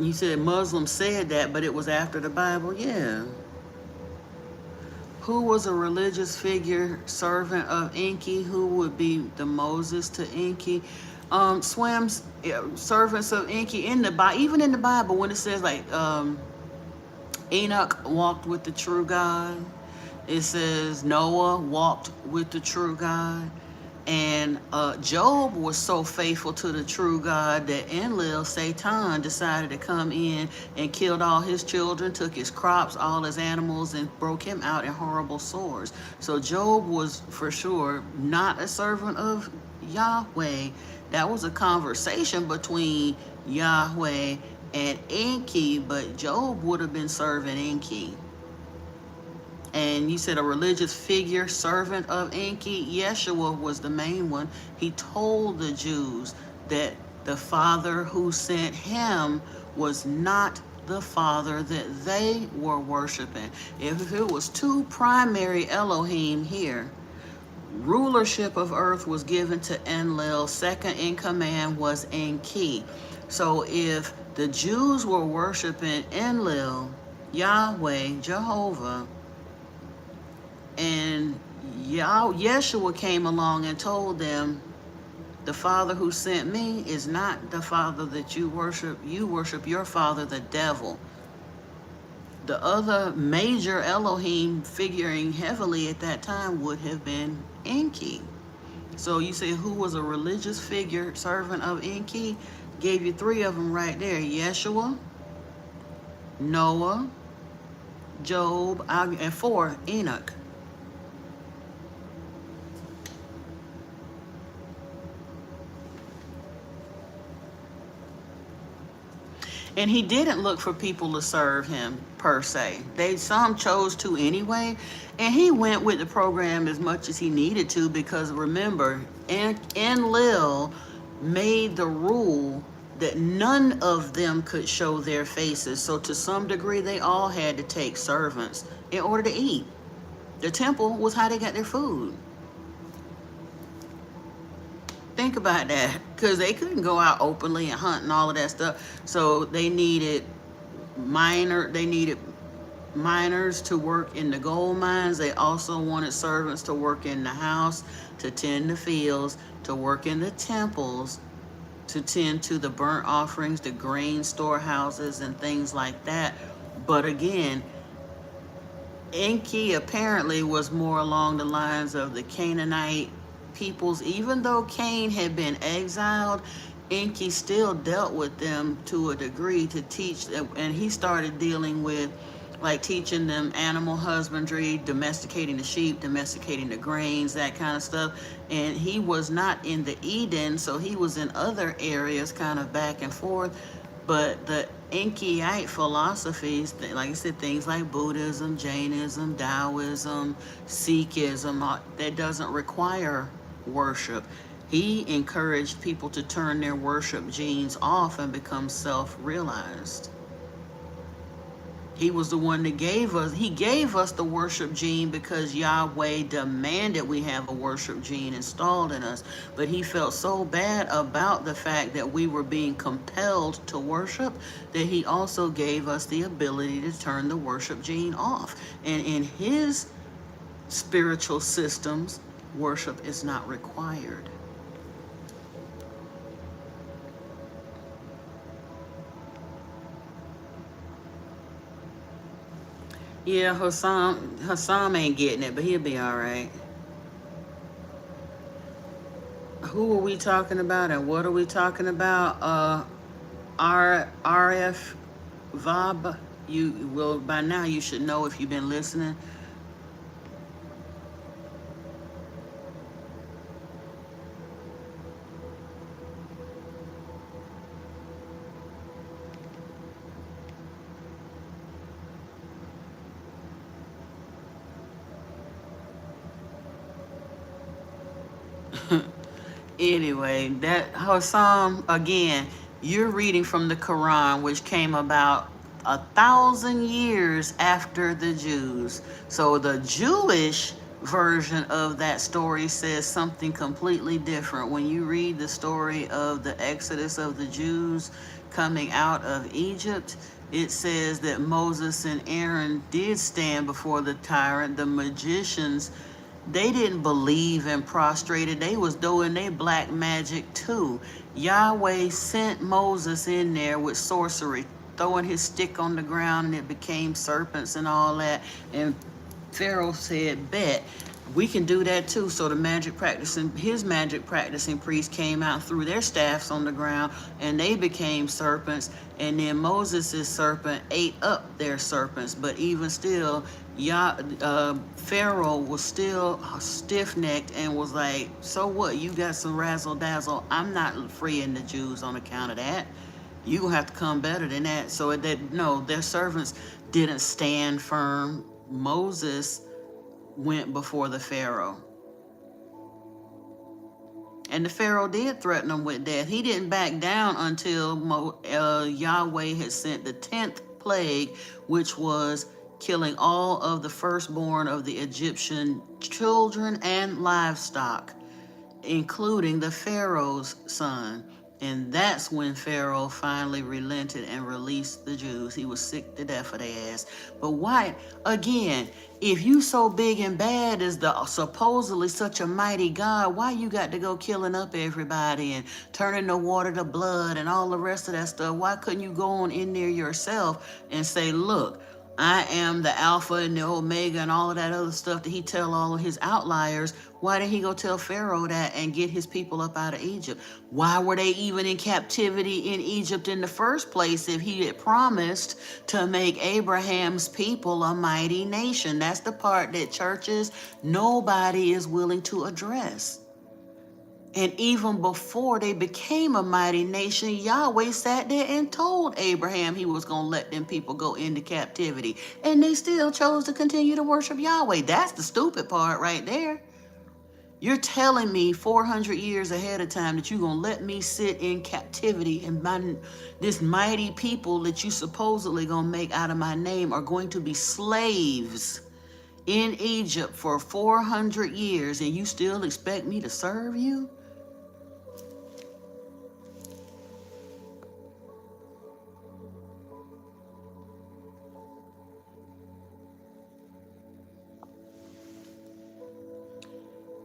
You said Muslims said that, but it was after the Bible. Yeah. Who was a religious figure, servant of Enki? Who would be the Moses to Enki? Swims, servants of Enki in the Bible, even in the Bible, when it says like Enoch walked with the true God, it says Noah walked with the true God. And Job was so faithful to the true God that Enlil, Satan, decided to come in and killed all his children, took his crops, all his animals, and broke him out in horrible sores. So Job was for sure not a servant of Yahweh. That was a conversation between Yahweh and Enki, but Job would have been serving Enki. And you said a religious figure, servant of Enki. Yeshua was the main one. He told the Jews that the Father who sent him was not the Father that they were worshiping. If it was two primary Elohim here, rulership of earth was given to Enlil, second in command was Enki. So if the Jews were worshiping Enlil, Yahweh, Jehovah, and Yeshua came along and told them, the Father who sent me is not the Father that you worship. You worship your father, the devil. The other major Elohim figuring heavily at that time would have been Enki. So you say who was a religious figure, servant of Enki? Gave you three of them right there. Yeshua, Noah, Job, and four, Enoch. And he didn't look for people to serve him per se. Some chose to anyway, and he went with the program as much as he needed to because remember, Enlil made the rule that none of them could show their faces. So to some degree, they all had to take servants in order to eat. The temple was how they got their food. Think about that, because they couldn't go out openly and hunt and all of that stuff. So they needed miners to work in the gold mines. They also wanted servants to work in the house, to tend the fields, to work in the temples, to tend to the burnt offerings, the grain storehouses, and things like that. But again, Enki apparently was more along the lines of the Canaanite peoples. Even though Cain had been exiled, Enki still dealt with them to a degree to teach, and he started dealing with like teaching them animal husbandry, domesticating the sheep, domesticating the grains, that kind of stuff. And he was not in the Eden, so he was in other areas, kind of back and forth. But the Enkiite philosophies, like I said, things like Buddhism, Jainism, Taoism, Sikhism, that doesn't require worship. He encouraged people to turn their worship genes off and become self-realized. He was the one that he gave us the worship gene because Yahweh demanded we have a worship gene installed in us. But he felt so bad about the fact that we were being compelled to worship that he also gave us the ability to turn the worship gene off. And in his spiritual systems, worship is not required. Yeah, Hassam ain't getting it, but he'll be all right. Who are we talking about and what are we talking about? RF Vab. You will by now you should know if you've been listening. Anyway, that Hassam again. You're reading from the Quran, which came about 1,000 years after the Jews. So the Jewish version of that story says something completely different. When you read the story of the Exodus of the Jews coming out of Egypt, it says that Moses and Aaron did stand before the tyrant. The magicians, they didn't believe and prostrated. They was doing their black magic too. Yahweh sent Moses in there with sorcery, throwing his stick on the ground and it became serpents and all that. And Pharaoh said, bet, we can do that too. So his magic practicing priests came out and threw their staffs on the ground and they became serpents. And then Moses' serpent ate up their serpents. But even still, Pharaoh was still stiff-necked and was like, so what? You got some razzle-dazzle. I'm not freeing the Jews on account of that. You gonna have to come better than that. So no, their servants didn't stand firm. Moses went before the Pharaoh. And the Pharaoh did threaten him with death. He didn't back down until Yahweh had sent the 10th plague, which was killing all of the firstborn of the Egyptian children and livestock, including the Pharaoh's son. And that's when Pharaoh finally relented and released the Jews. He was sick to death of their ass. But why, again, if you so big and bad as the supposedly such a mighty God, why you got to go killing up everybody and turning the water to blood and all the rest of that stuff? Why couldn't you go on in there yourself and say, look, I am the Alpha and the Omega and all of that other stuff that he tell all of his outliers? Why did he go tell Pharaoh that and get his people up out of Egypt? Why were they even in captivity in Egypt in the first place if he had promised to make Abraham's people a mighty nation? That's the part that churches, nobody is willing to address. And even before they became a mighty nation, Yahweh sat there and told Abraham he was going to let them people go into captivity. And they still chose to continue to worship Yahweh. That's the stupid part right there. You're telling me 400 years ahead of time that you're going to let me sit in captivity and this mighty people that you supposedly going to make out of my name are going to be slaves in Egypt for 400 years and you still expect me to serve you?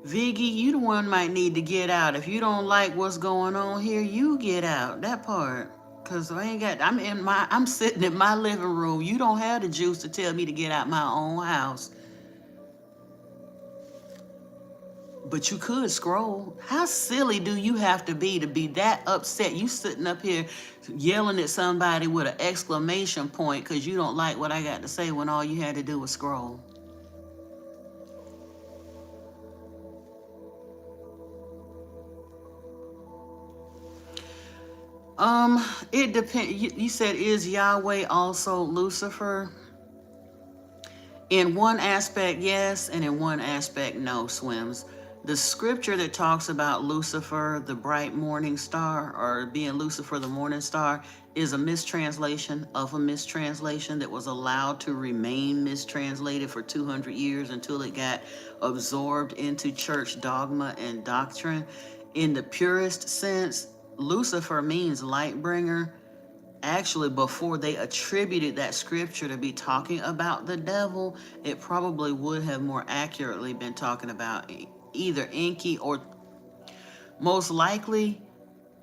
Viggy, you the one might need to get out. If you don't like what's going on here, you get out. That part. Cause I'm sitting in my living room. You don't have the juice to tell me to get out my own house. But you could scroll. How silly do you have to be that upset? You sitting up here yelling at somebody with an exclamation point because you don't like what I got to say when all you had to do was scroll. It depends. You said, is Yahweh also Lucifer? In one aspect, yes, and in one aspect, no, Swims. The scripture that talks about Lucifer, the bright morning star, or being Lucifer, the morning star, is a mistranslation of a mistranslation that was allowed to remain mistranslated for 200 years until it got absorbed into church dogma and doctrine. In the purest sense, Lucifer means light bringer. Actually, before they attributed that scripture to be talking about the devil, it probably would have more accurately been talking about either Enki, or most likely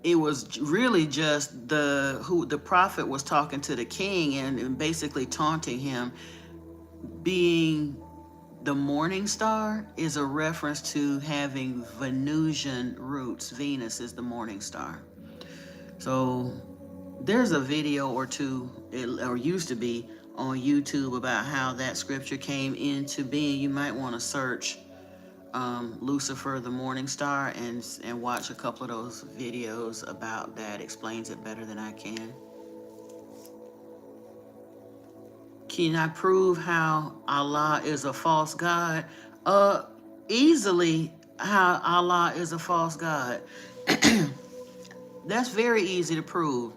it was really just the prophet was talking to the king and basically taunting him. Being the morning star is a reference to having Venusian roots. Venus is the morning star. So there's a video or two, or used to be, on YouTube about how that scripture came into being. You might want to search Lucifer, the morning star, and watch a couple of those videos about that. Explains it better than I can. Can I prove how Allah is a false god? Easily how Allah is a false god. That's very easy to prove.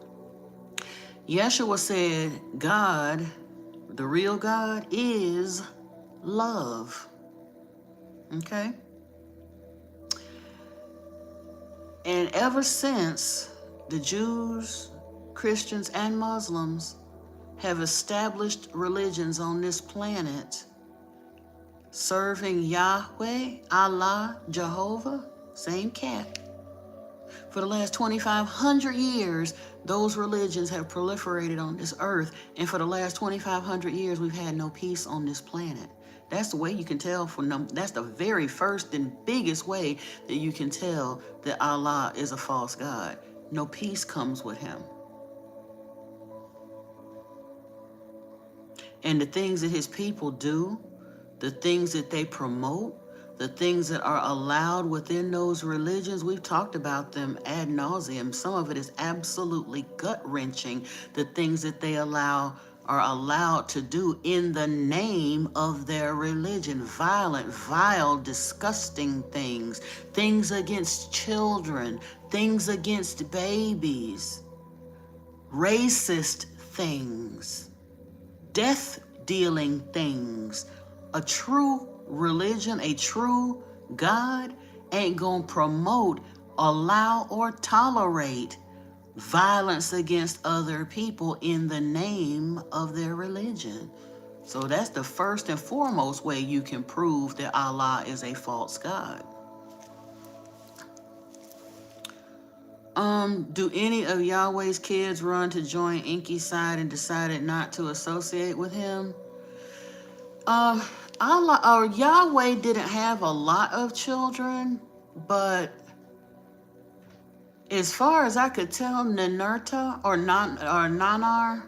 Yeshua said, God, the real God, is love. Okay? And ever since the Jews, Christians, and Muslims have established religions on this planet serving Yahweh, Allah, Jehovah, same cat. For the last 2,500 years, those religions have proliferated on this earth. And for the last 2,500 years, we've had no peace on this planet. That's the way you can tell that's the very first and biggest way that you can tell that Allah is a false god. No peace comes with him. And the things that his people do, the things that they promote, the things that are allowed within those religions, we've talked about them ad nauseum. Some of it is absolutely gut-wrenching, the things that they are allowed to do in the name of their religion. Violent, vile, disgusting things. Things against children. Things against babies. Racist things. Death-dealing things. A true religion, a true God, ain't gonna promote, allow, or tolerate violence against other people in the name of their religion. So that's the first and foremost way you can prove that Allah is a false God. Do any of Yahweh's kids run to join Enki's side and decided not to associate with him? Allah or Yahweh didn't have a lot of children, but as far as I could tell, Ninurta or Nanar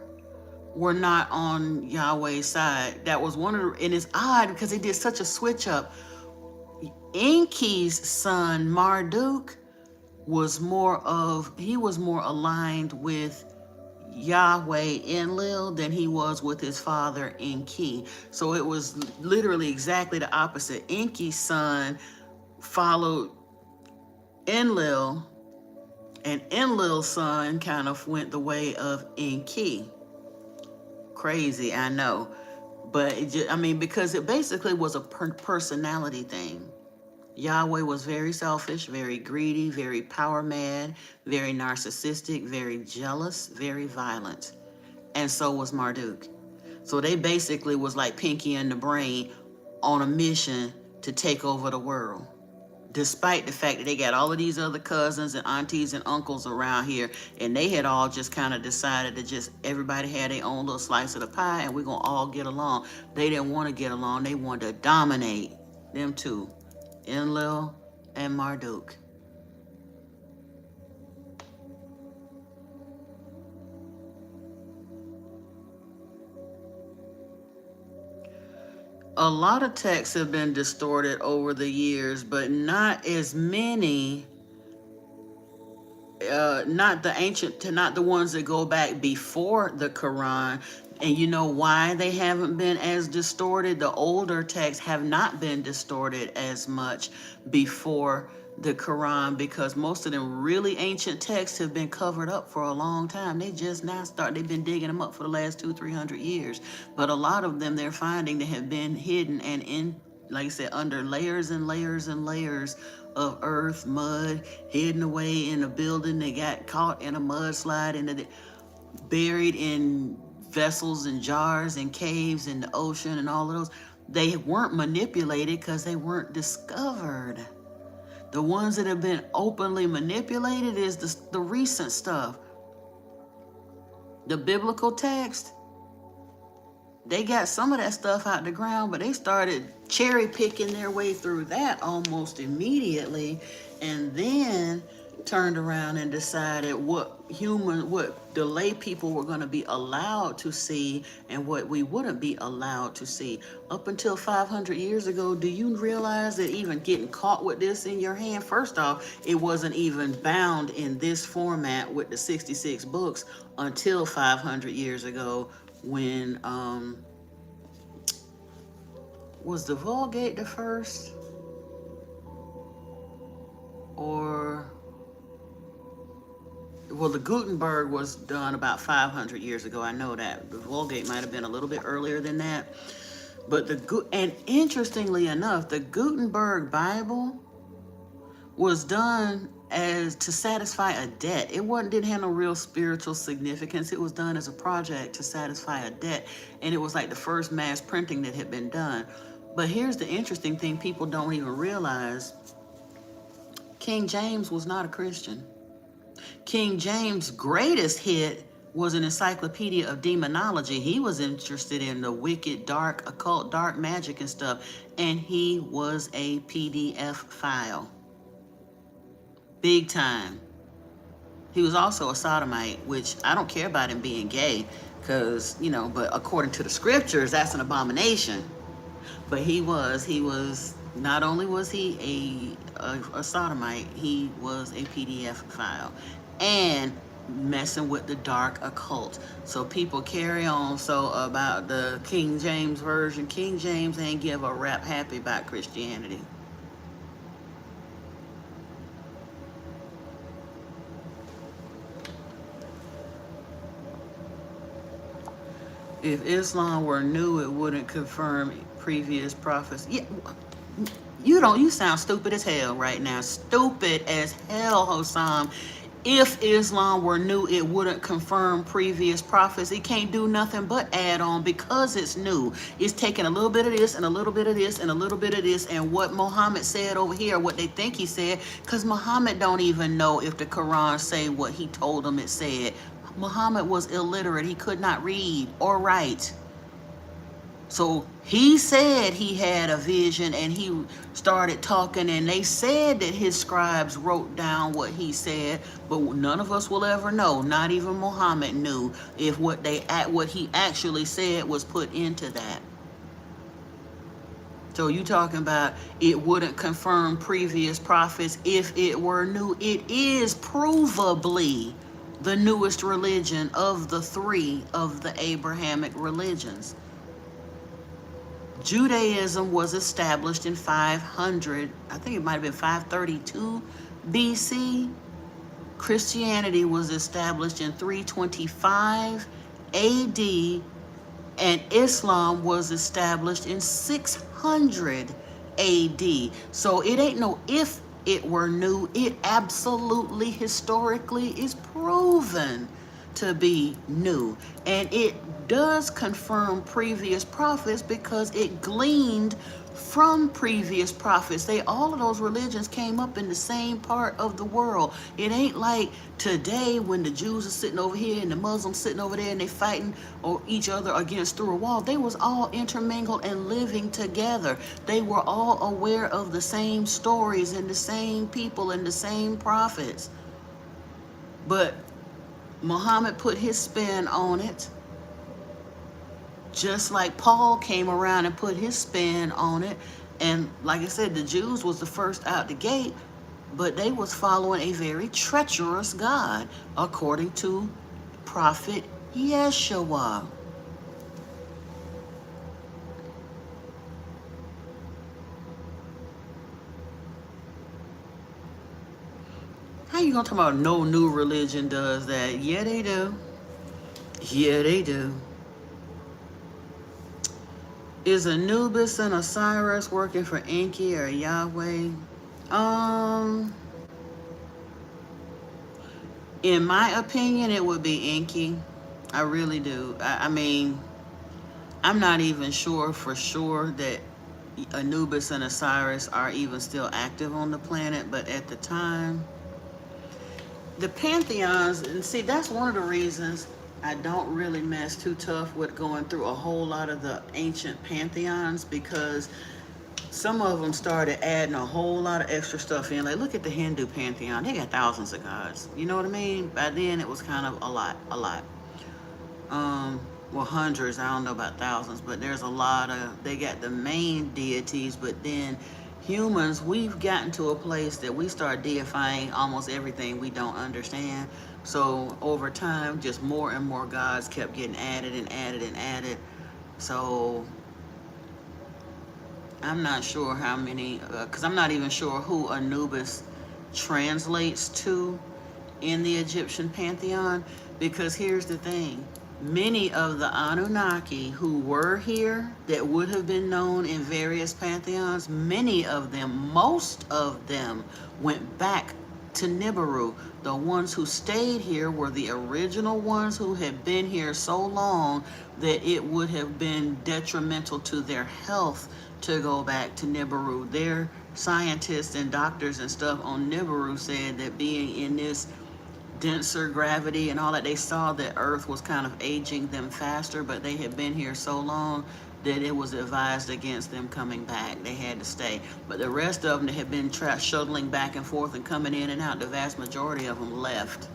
were not on Yahweh's side. That was one of the, and it's odd because they did such a switch up. Enki's son Marduk was more aligned with Yahweh Enlil than he was with his father Enki. So it was literally exactly the opposite. Enki's son followed Enlil, and Enlil's son kind of went the way of Enki. Crazy, I know. But because it basically was a personality thing. Yahweh was very selfish, very greedy, very power mad, very narcissistic, very jealous, very violent. And so was Marduk. So they basically was like Pinky and the Brain on a mission to take over the world. Despite the fact that they got all of these other cousins and aunties and uncles around here, and they had all just kind of decided to everybody had their own little slice of the pie and we're going to all get along. They didn't want to get along. They wanted to dominate. Them two. Enlil and Marduk. A lot of texts have been distorted over the years, but not as many. Not the ancient, not the ones that go back before the Quran. And you know why they haven't been as distorted? The older texts have not been distorted as much before the Quran, because most of them really ancient texts have been covered up for a long time. They just now they've been digging them up for the last 200-300 years. But a lot of them they're finding that have been hidden and in, like I said, under layers and layers and layers of earth, mud, hidden away in a building. They got caught in a mudslide and buried in vessels and jars and caves in the ocean and all of those. They weren't manipulated because they weren't discovered. The ones that have been openly manipulated is the recent stuff. The biblical text, they got some of that stuff out the ground, but they started cherry picking their way through that almost immediately, and then turned around and decided what the lay people were going to be allowed to see and what we wouldn't be allowed to see. Up until 500 years ago, do you realize that even getting caught with this in your hand, first off, it wasn't even bound in this format with the 66 books until 500 years ago, when was the Vulgate the first? Or, well, the Gutenberg was done about 500 years ago. I know that. The Vulgate might have been a little bit earlier than that. But and interestingly enough, the Gutenberg Bible was done as to satisfy a debt. It didn't have no real spiritual significance. It was done as a project to satisfy a debt. And it was like the first mass printing that had been done. But here's the interesting thing people don't even realize. King James was not a Christian. King James' greatest hit was an encyclopedia of demonology. He was interested in the wicked, dark, occult, dark magic and stuff. And he was a PDF file. Big time. He was also a sodomite, which I don't care about him being gay, because, but according to the scriptures, that's an abomination. But he was, not only was he a sodomite, he was a PDF file. And messing with the dark occult. So people carry on. So about the King James Version, King James ain't give a rap happy about Christianity. If Islam were new, it wouldn't confirm previous prophets. Yeah, you sound stupid as hell right now. Stupid as hell, Hossam. If Islam were new, it wouldn't confirm previous prophets. It can't do nothing but add on because it's new. It's taking a little bit of this and a little bit of this and a little bit of this, and what Muhammad said over here, what they think he said, because Muhammad don't even know if the Quran say what he told them it said. Muhammad was illiterate. He could not read or write. So he said he had a vision and he started talking, and they said that his scribes wrote down what he said, but none of us will ever know. Not even Muhammad knew if what he actually said was put into that. So you talking about it wouldn't confirm previous prophets if it were new. It is provably the newest religion of the three of the Abrahamic religions. Judaism was established in 500, I think it might have been 532 BC. Christianity was established in 325 AD, and Islam was established in 600 AD. So it ain't no if it were new. It absolutely historically is proven to be new. And it does confirm previous prophets because it gleaned from previous prophets. All of those religions came up in the same part of the world. It ain't like today when the Jews are sitting over here and the Muslims sitting over there and they fighting or each other against through a wall. They was all intermingled and living together. They were all aware of the same stories and the same people and the same prophets. But Muhammad put his spin on it, just like Paul came around and put his spin on it. And like I said, the Jews was the first out the gate, but they was following a very treacherous God, according to Prophet Yeshua. How you gonna talk about no new religion does that? Yeah, they do. Yeah, they do. Is Anubis and Osiris working for Enki or Yahweh? In my opinion, it would be Enki. I really do. I mean, I'm not even sure for sure that Anubis and Osiris are even still active on the planet, but at the time, the pantheons, and see, that's one of the reasons I don't really mess too tough with going through a whole lot of the ancient pantheons, because some of them started adding a whole lot of extra stuff in. Like, look at the Hindu pantheon. They got thousands of gods. You know what I mean? By then, it was kind of a lot. Well, hundreds. I don't know about thousands, but there's a lot of. They got the main deities, but then humans, we've gotten to a place that we start deifying almost everything we don't understand. So over time, just more and more gods kept getting added and added and added. So I'm not sure how many, because I'm not even sure who Anubis translates to in the Egyptian pantheon. Because here's the thing, many of the Anunnaki who were here that would have been known in various pantheons, many of them, most of them, went back to Nibiru. The ones who stayed here were the original ones who had been here so long that it would have been detrimental to their health to go back to Nibiru. Their scientists and doctors and stuff on Nibiru said that being in this denser gravity and all that, they saw that Earth was kind of aging them faster, but they had been here so long that it was advised against them coming back. They had to stay. But the rest of them that had been shuttling back and forth and coming in and out, the vast majority of them left.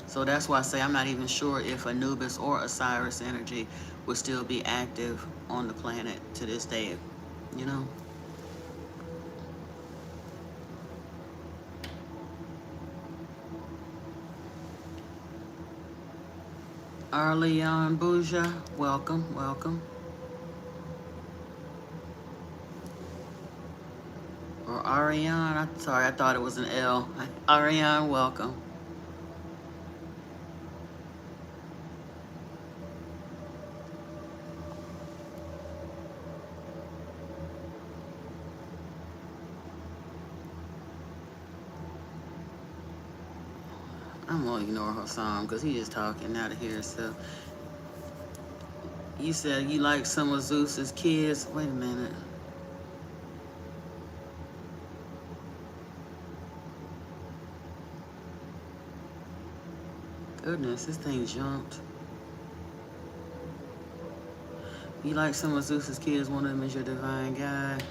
So that's why I say I'm not even sure if Anubis or Osiris energy would still be active on the planet to this day, you know? Arleon Bouja, welcome, welcome. Or Ariane, I'm sorry, I thought it was an L. Ariane, welcome. I'm gonna ignore her song because he is talking out of here. So you said you like some of Zeus's kids. Wait a minute. Goodness, this thing jumped. You like some of Zeus's kids. One of them is your divine guide.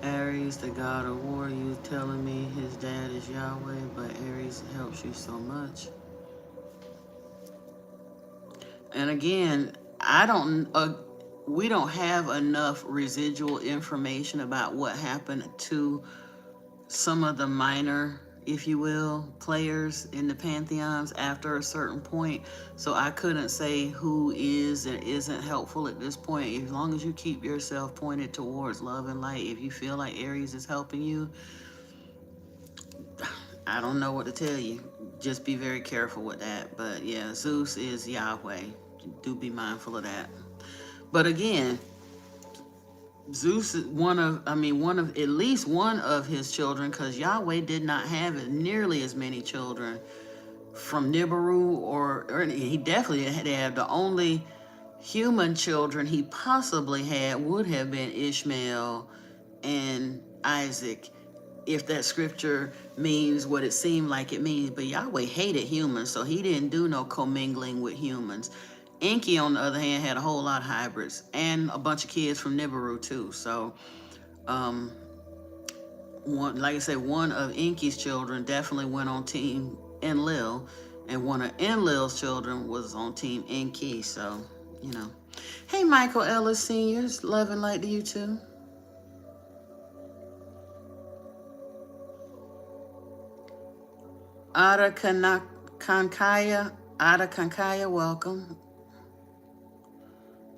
Ares, the god of war. You telling me his dad is Yahweh, but Ares helps you so much. And again, we don't have enough residual information about what happened to some of the minor, if you will, players in the pantheons after a certain point. So I couldn't say who is and isn't helpful at this point. As long as you keep yourself pointed towards love and light, if you feel like Ares is helping you, I don't know what to tell you. Just be very careful with that. But yeah, Zeus is Yahweh. Do be mindful of that. But again, Zeus is one of at least one of his children, because Yahweh did not have nearly as many children from Nibiru, or he definitely had to have the only human children he possibly had would have been Ishmael and Isaac, if that scripture means what it seemed like it means. But Yahweh hated humans, so he didn't do no commingling with humans. Enki, on the other hand, had a whole lot of hybrids and a bunch of kids from Nibiru too. So, one, like I said, one of Enki's children definitely went on Team Enlil, and one of Enlil's children was on Team Enki. So, you know. Hey, Michael Ellis Sr., love and light to you too. Ada Kankaya, welcome.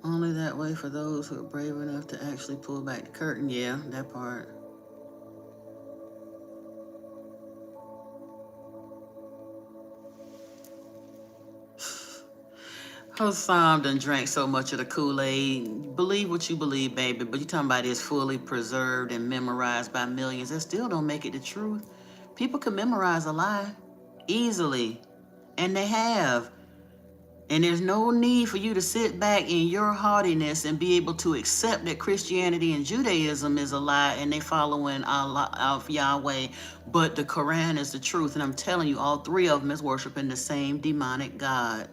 Only that way for those who are brave enough to actually pull back the curtain. Yeah, that part. Sam done drank so much of the Kool-Aid. Believe what you believe, baby, but you talking about it's fully preserved and memorized by millions. That still don't make it the truth. People can memorize a lie easily, and they have. And there's no need for you to sit back in your haughtiness and be able to accept that Christianity and Judaism is a lie and they following Allah of Yahweh, but the Quran is the truth. And I'm telling you, all three of them is worshiping the same demonic God.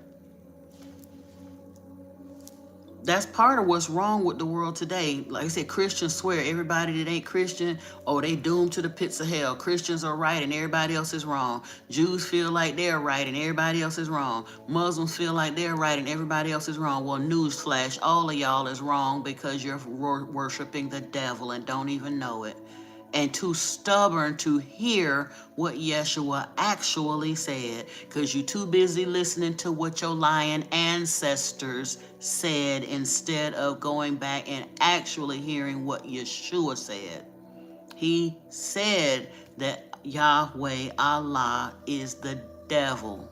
That's part of what's wrong with the world today. Like I said, Christians swear everybody that ain't Christian, oh, they doomed to the pits of hell. Christians are right and everybody else is wrong. Jews feel like they're right and everybody else is wrong. Muslims feel like they're right and everybody else is wrong. Well, newsflash, all of y'all is wrong because you're worshiping the devil and don't even know it. And too stubborn to hear what Yeshua actually said, because you're too busy listening to what your lying ancestors said instead of going back and actually hearing what Yeshua said. He said that Yahweh Allah is the devil.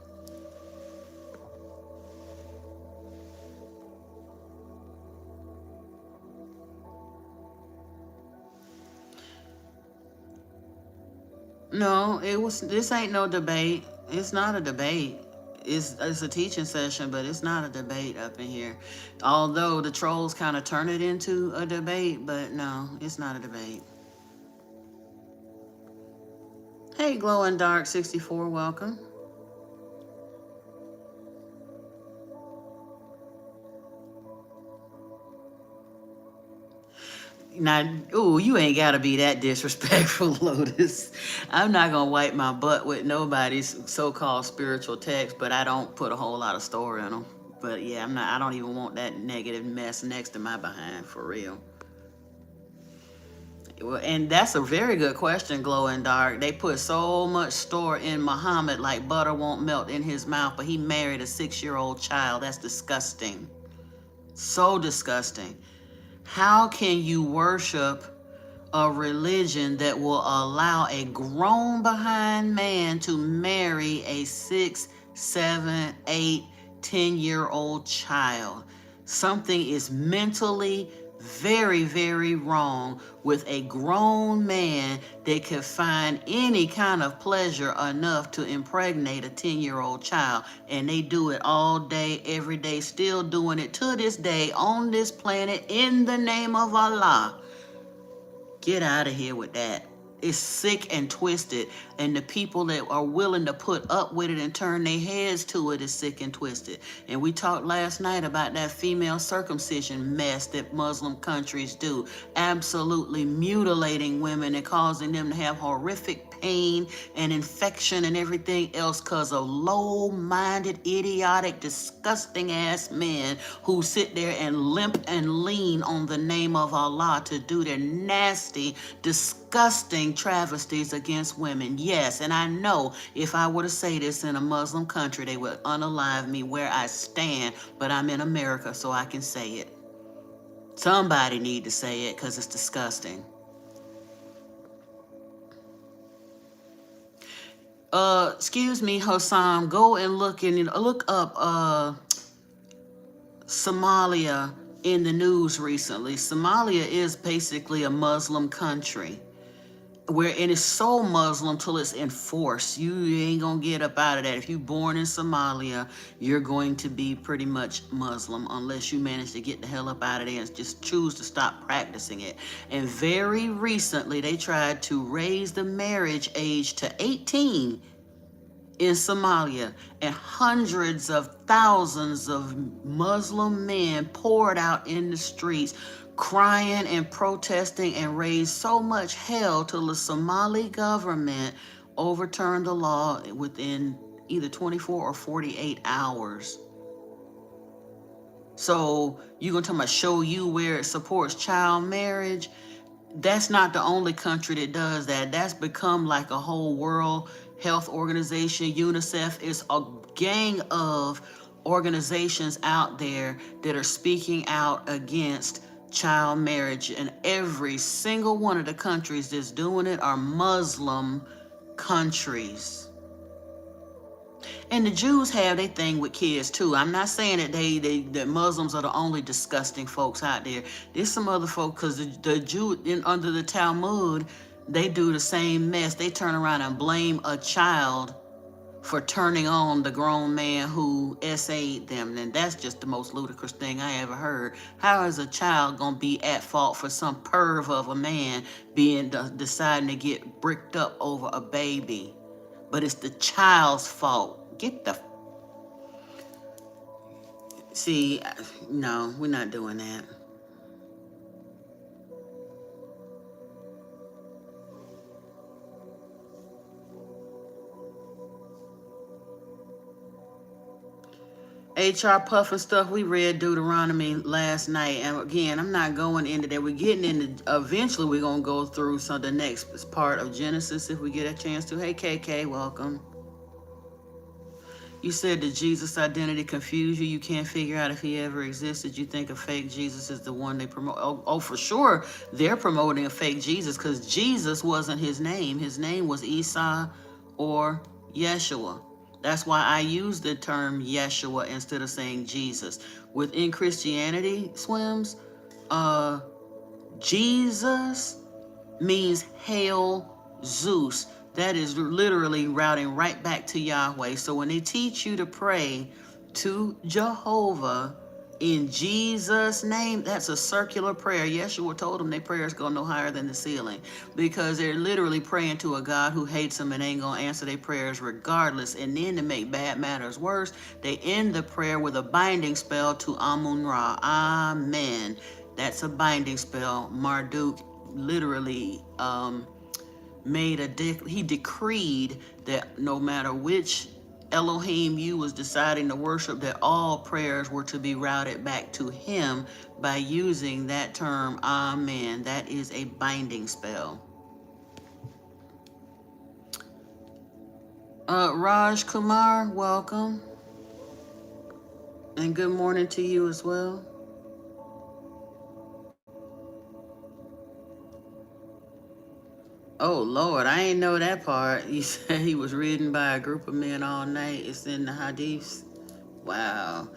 No, this ain't no debate. It's not a debate. It's a teaching session, but it's not a debate up in here. Although the trolls kind of turn it into a debate, but no, it's not a debate. Hey, Glow and Dark 64, welcome. Now, ooh, you ain't got to be that disrespectful, Lotus. I'm not going to wipe my butt with nobody's so-called spiritual text, but I don't put a whole lot of store in them. But yeah, I don't even want that negative mess next to my behind, for real. Well, and that's a very good question, Glow and Dark. They put so much store in Muhammad like butter won't melt in his mouth, but he married a 6-year-old child. That's disgusting. So disgusting. How can you worship a religion that will allow a grown behind man to marry a 6, 7, 8, 10-year-old child? Something is mentally very, very wrong with a grown man that could find any kind of pleasure enough to impregnate a 10-year-old child. And they do it all day, every day, still doing it to this day on this planet in the name of Allah. Get out of here with that. It's sick and twisted, and the people that are willing to put up with it and turn their heads to it is sick and twisted. And we talked last night about that female circumcision mess that Muslim countries do, absolutely mutilating women and causing them to have horrific pain and infection and everything else because of low-minded, idiotic, disgusting-ass men who sit there and limp and lean on the name of Allah to do their nasty, disgusting travesties against women. Yes, and I know if I were to say this in a Muslim country, they would unalive me where I stand, but I'm in America, so I can say it. Somebody need to say it because it's disgusting. Excuse me, Hossam, go and look up Somalia in the news recently. Somalia is basically a Muslim country. where it is so Muslim till it's enforced. You ain't gonna get up out of that. If you're born in Somalia, you're going to be pretty much Muslim unless you manage to get the hell up out of there and just choose to stop practicing it. And very recently, they tried to raise the marriage age to 18 in Somalia, and hundreds of thousands of Muslim men poured out in the streets crying and protesting and raised so much hell till the Somali government overturned the law within either 24 or 48 hours. So you're going to talk about show you where it supports child marriage? That's not the only country that does that. That's become like a whole World Health Organization. UNICEF is a gang of organizations out there that are speaking out against child marriage. And every single one of the countries that's doing it are Muslim countries. And the Jews have their thing with kids too. I'm not saying that that Muslims are the only disgusting folks out there. There's some other folks, because the Jew under the Talmud, they do the same mess. They turn around and blame a child for turning on the grown man who essayed them. And that's just the most ludicrous thing I ever heard. How is a child gonna be at fault for some perv of a man deciding to get bricked up over a baby? But it's the child's fault. Get the... See, no, we're not doing that. HR puff and stuff, we read Deuteronomy last night. And again, I'm not going into that. We're getting into, eventually we're going to go through the next part of Genesis if we get a chance to. Hey, KK, welcome. You said that Jesus' identity confused you. You can't figure out if he ever existed. You think a fake Jesus is the one they promote. Oh, for sure, they're promoting a fake Jesus because Jesus wasn't his name. His name was Isa or Yeshua. That's why I use the term Yeshua instead of saying Jesus. Within Christianity, Swims, Jesus means hail Zeus. That is literally routing right back to Yahweh. So when they teach you to pray to Jehovah in Jesus' name, that's a circular prayer. Yeshua told them their prayers go no higher than the ceiling because they're literally praying to a God who hates them and ain't going to answer their prayers regardless. And then to make bad matters worse, they end the prayer with a binding spell to Amun-Ra. Amen. That's a binding spell. Marduk literally he decreed that no matter which Elohim you was deciding to worship, that all prayers were to be routed back to him by using that term, Amen. That is a binding spell. Raj Kumar, welcome. And good morning to you as well. Oh, Lord, I ain't know that part. You said he was ridden by a group of men all night. It's in the Hadiths. Wow.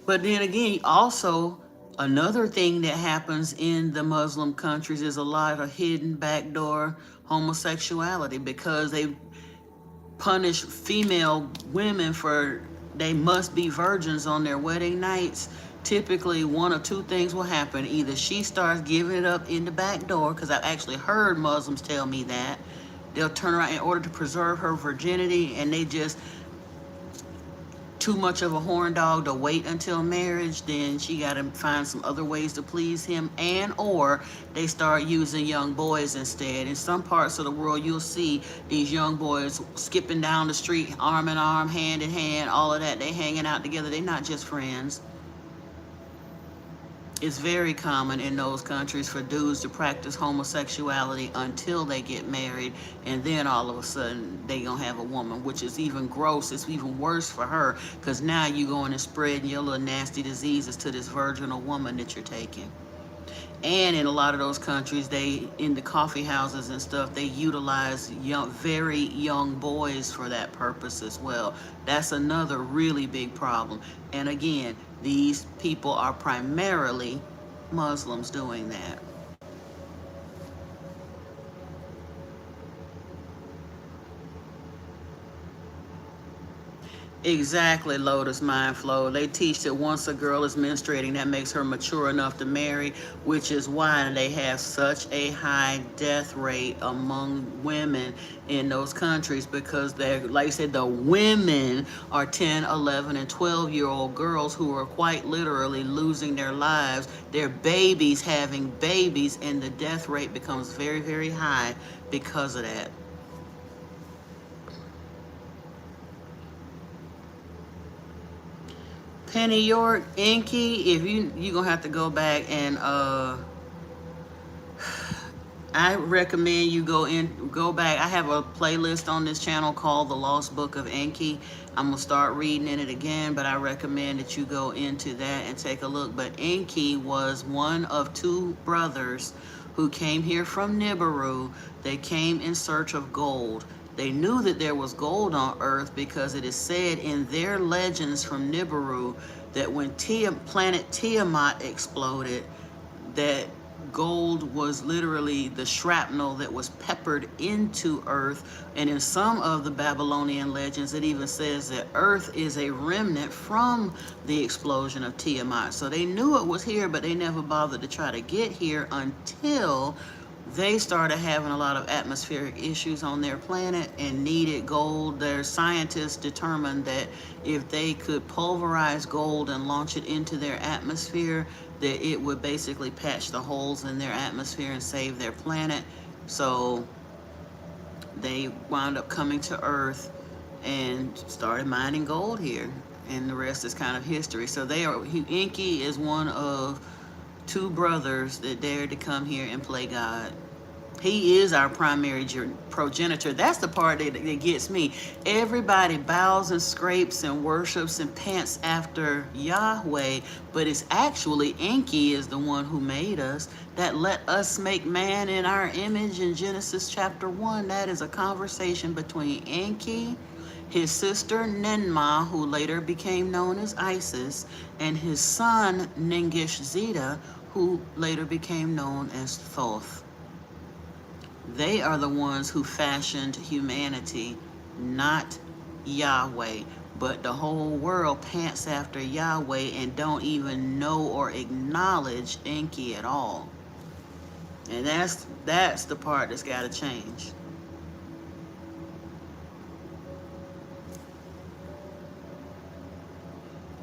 But then again, also, another thing that happens in the Muslim countries is a lot of hidden backdoor homosexuality because they punish female women for they must be virgins on their wedding nights. Typically, one or two things will happen. Either she starts giving it up in the back door, because I've actually heard Muslims tell me that. They'll turn around in order to preserve her virginity, and they just too much of a horn dog to wait until marriage. Then she got to find some other ways to please him, and or they start using young boys instead. In some parts of the world, you'll see these young boys skipping down the street, arm in arm, hand in hand, all of that. They hanging out together. They're not just friends. It's very common in those countries for dudes to practice homosexuality until they get married, and then all of a sudden they gonna have a woman, which is even gross. It's even worse for her because now you going and spreading your little nasty diseases to this virginal woman that you're taking. And in a lot of those countries, in the coffee houses and stuff, they utilize very young boys for that purpose as well. That's another really big problem. And again, these people are primarily Muslims doing that. Exactly, Lotus Mind Flow. They teach that once a girl is menstruating, that makes her mature enough to marry, which is why they have such a high death rate among women in those countries, because they're, like I said, the women are 10, 11, and 12-year-old girls who are quite literally losing their lives. They're babies having babies, and the death rate becomes very, very high because of that. Penny York, Inky, if you gonna have to go back and I recommend you go back. I have a playlist on this channel called The Lost Book of Enki. I'm gonna start reading in it again, but I recommend that you go into that and take a look. But Enki was one of two brothers who came here from Nibiru. They came in search of gold. They knew that there was gold on Earth because it is said in their legends from Nibiru that when planet Tiamat exploded, that gold was literally the shrapnel that was peppered into Earth. And in some of the Babylonian legends, it even says that Earth is a remnant from the explosion of Tiamat. So they knew it was here, but they never bothered to try to get here until they started having a lot of atmospheric issues on their planet and needed gold. Their scientists determined that if they could pulverize gold and launch it into their atmosphere, that it would basically patch the holes in their atmosphere and save their planet. So they wound up coming to Earth and started mining gold here. And the rest is kind of history. So Enki is one of two brothers that dared to come here and play God. He is our primary progenitor. That's the part that gets me. Everybody bows and scrapes and worships and pants after Yahweh, but it's actually Enki is the one who made us, that let us make man in our image in Genesis chapter 1. That is a conversation between Enki, his sister Ninmah, who later became known as Isis, and his son Ningish Zeta, who later became known as Thoth. They are the ones who fashioned humanity, not Yahweh. But the whole world pants after Yahweh and don't even know or acknowledge Enki at all. And that's the part that's got to change.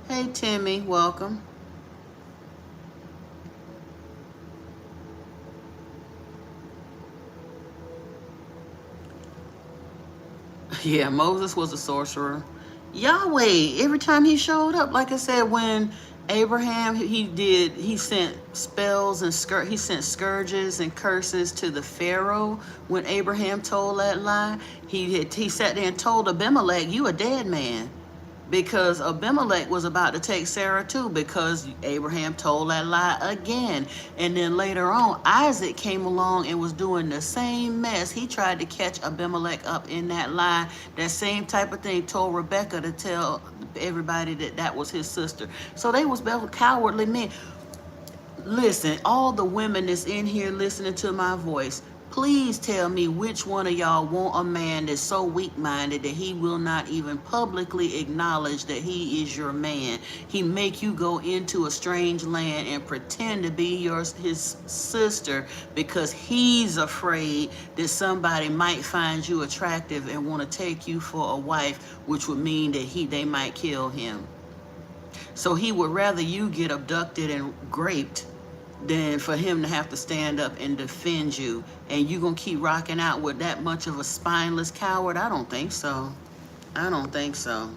Hey Timmy, welcome. Yeah, Moses was a sorcerer. Yahweh, every time he showed up, like I said, when Abraham, he sent spells and he sent scourges and curses to the Pharaoh. When Abraham told that lie, he sat there and told Abimelech, "You a dead man." Because Abimelech was about to take Sarah too, because Abraham told that lie again. And then later on, Isaac came along and was doing the same mess. He tried to catch Abimelech up in that lie. That same type of thing, told Rebecca to tell everybody that was his sister. So they was cowardly men. Listen, all the women that's in here listening to my voice, please tell me which one of y'all want a man that's so weak-minded that he will not even publicly acknowledge that he is your man. He make you go into a strange land and pretend to be his sister because he's afraid that somebody might find you attractive and want to take you for a wife, which would mean that they might kill him. So he would rather you get abducted and raped than for him to have to stand up and defend you. And you gonna keep rocking out with that much of a spineless coward? I don't think so. I don't think so.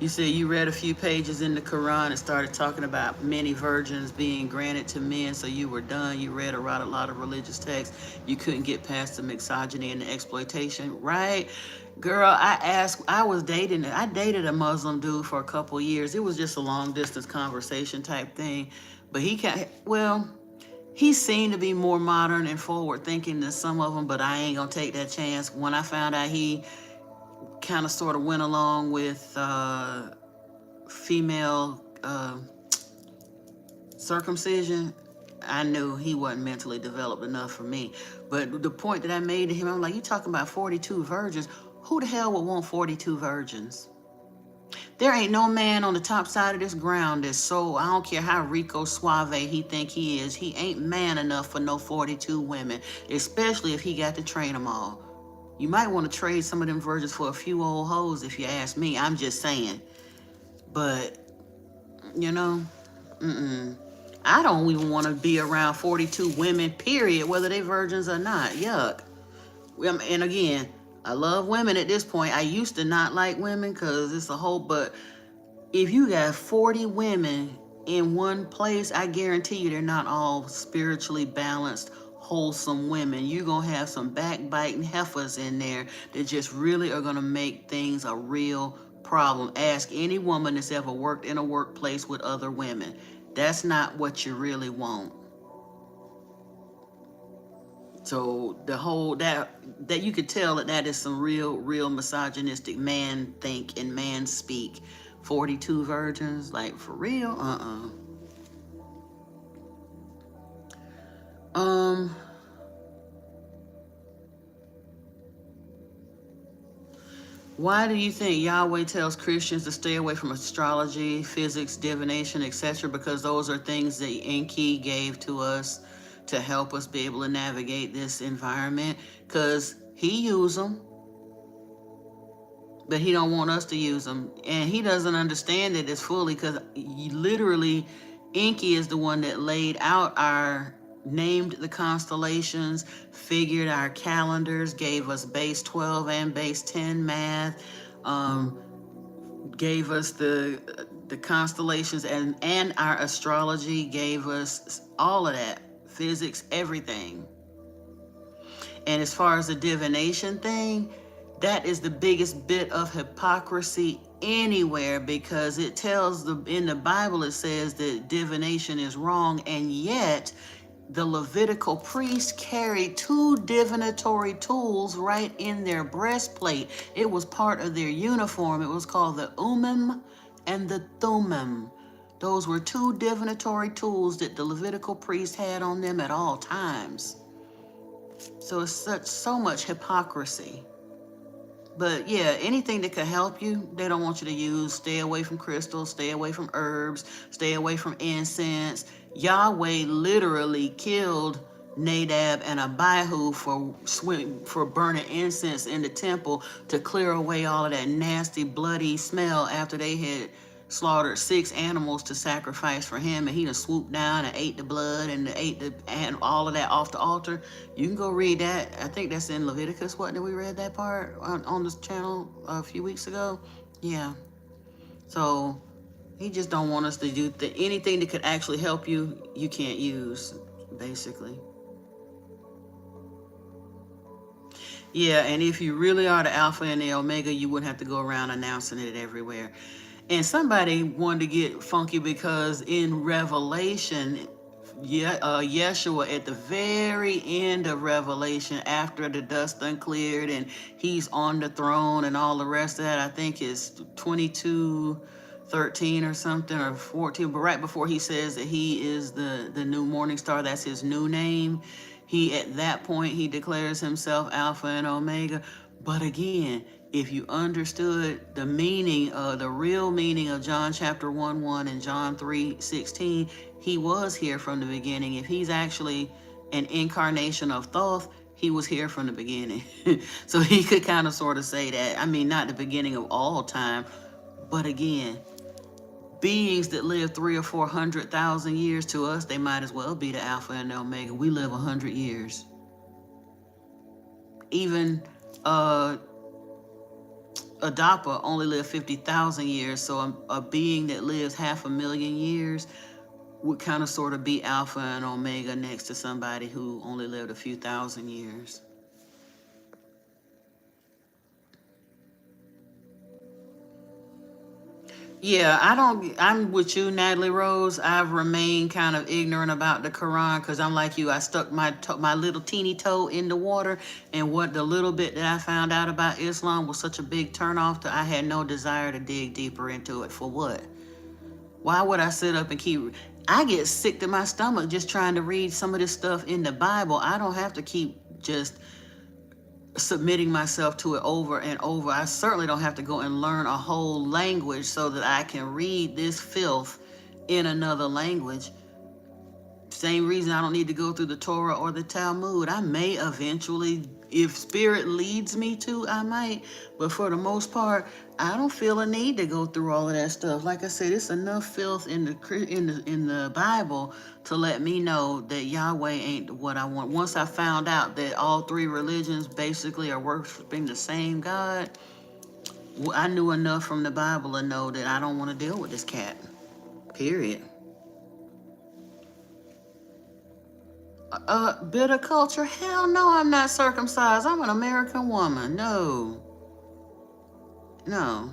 You said you read a few pages in the Quran and started talking about many virgins being granted to men, so you were done. You read a lot of religious texts. You couldn't get past the misogyny and the exploitation, right? Girl, I dated a Muslim dude for a couple years. It was just a long distance conversation type thing. But he seemed to be more modern and forward thinking than some of them, but I ain't gonna take that chance. When I found out he kind of sort of went along with female circumcision, I knew he wasn't mentally developed enough for me. But the point that I made to him, I'm like, you talking about 42 virgins? Who the hell would want 42 virgins? There ain't no man on the top side of this ground that's so, I don't care how Rico Suave he think he is, he ain't man enough for no 42 women, especially if he got to train them all. You might want to trade some of them virgins for a few old hoes if you ask me. I'm just saying. But, you know, I don't even want to be around 42 women, period, whether they virgins or not. Yuck. And again, I love women at this point. I used to not like women because it's a whole, but if you got 40 women in one place, I guarantee you they're not all spiritually balanced, wholesome women. You're going to have some backbiting heifers in there that just really are going to make things a real problem. Ask any woman that's ever worked in a workplace with other women. That's not what you really want. So the whole that you could tell that is some real misogynistic man think and man speak. 42 virgins, like for real? Why do you think Yahweh tells Christians to stay away from astrology, physics, divination, etc.? Because those are things that Enki gave to us to help us be able to navigate this environment. Because he used them, but he don't want us to use them. And he doesn't understand it as fully because literally Enki is the one that laid out named the constellations, figured our calendars, gave us base 12 and base 10 math, gave us the constellations and our astrology, gave us all of that, physics, everything. And as far as the divination thing, that is the biggest bit of hypocrisy anywhere, because it tells in the Bible it says that divination is wrong, and yet the Levitical priests carried 2 divinatory tools right in their breastplate. It was part of their uniform. It was called the Urim and the Thummim. Those were 2 divinatory tools that the Levitical priests had on them at all times. So it's so much hypocrisy. But yeah, anything that could help you, they don't want you to use. Stay away from crystals, stay away from herbs, stay away from incense. Yahweh literally killed Nadab and Abihu for burning incense in the temple to clear away all of that nasty, bloody smell after they had slaughtered 6 animals to sacrifice for him, and he just swooped down and ate the blood and all of that off the altar. You can go read that. I think that's in Leviticus. What, did we read that part on this channel a few weeks ago? Yeah. So he just don't want us to do anything that could actually help you. You can't use, basically. Yeah, and if you really are the Alpha and the Omega, you wouldn't have to go around announcing it everywhere. And somebody wanted to get funky because in Revelation, Yeshua at the very end of Revelation, after the dust uncleared and he's on the throne and all the rest of that, I think it's 22:13 or something, or 14, but right before he says that he is the new morning star, that's his new name. At that point, he declares himself Alpha and Omega. But again, if you understood the real meaning of John chapter 1:1 and John 3:16, he was here from the beginning. If he's actually an incarnation of Thoth, he was here from the beginning. So he could kind of sort of say that. I mean, not the beginning of all time, but again, beings that live 300,000 or 400,000 years, to us, they might as well be the Alpha and the Omega. We live 100 years. Even Adapa only lived 50,000 years, so a being that lives 500,000 years would kind of sort of be Alpha and Omega next to somebody who only lived a few thousand years. Yeah, I'm with you, Natalie Rose. I've remained kind of ignorant about the Quran because I'm like you. I stuck my little teeny toe in the water, and what the little bit that I found out about Islam was such a big turnoff that I had no desire to dig deeper into it. For what? Why would I sit up and keep? I get sick to my stomach just trying to read some of this stuff in the Bible. I don't have to keep just submitting myself to it over and over. I certainly don't have to go and learn a whole language so that I can read this filth in another language. Same reason I don't need to go through the Torah or the Talmud. I may eventually, if spirit leads me to, I might. But for the most part, I don't feel a need to go through all of that stuff. Like I said, it's enough filth in the Bible to let me know that Yahweh ain't what I want. Once I found out that all three religions basically are worshiping the same God, I knew enough from the Bible to know that I don't want to deal with this cat. Period. Bitter culture? Hell no, I'm not circumcised. I'm an American woman. No. No.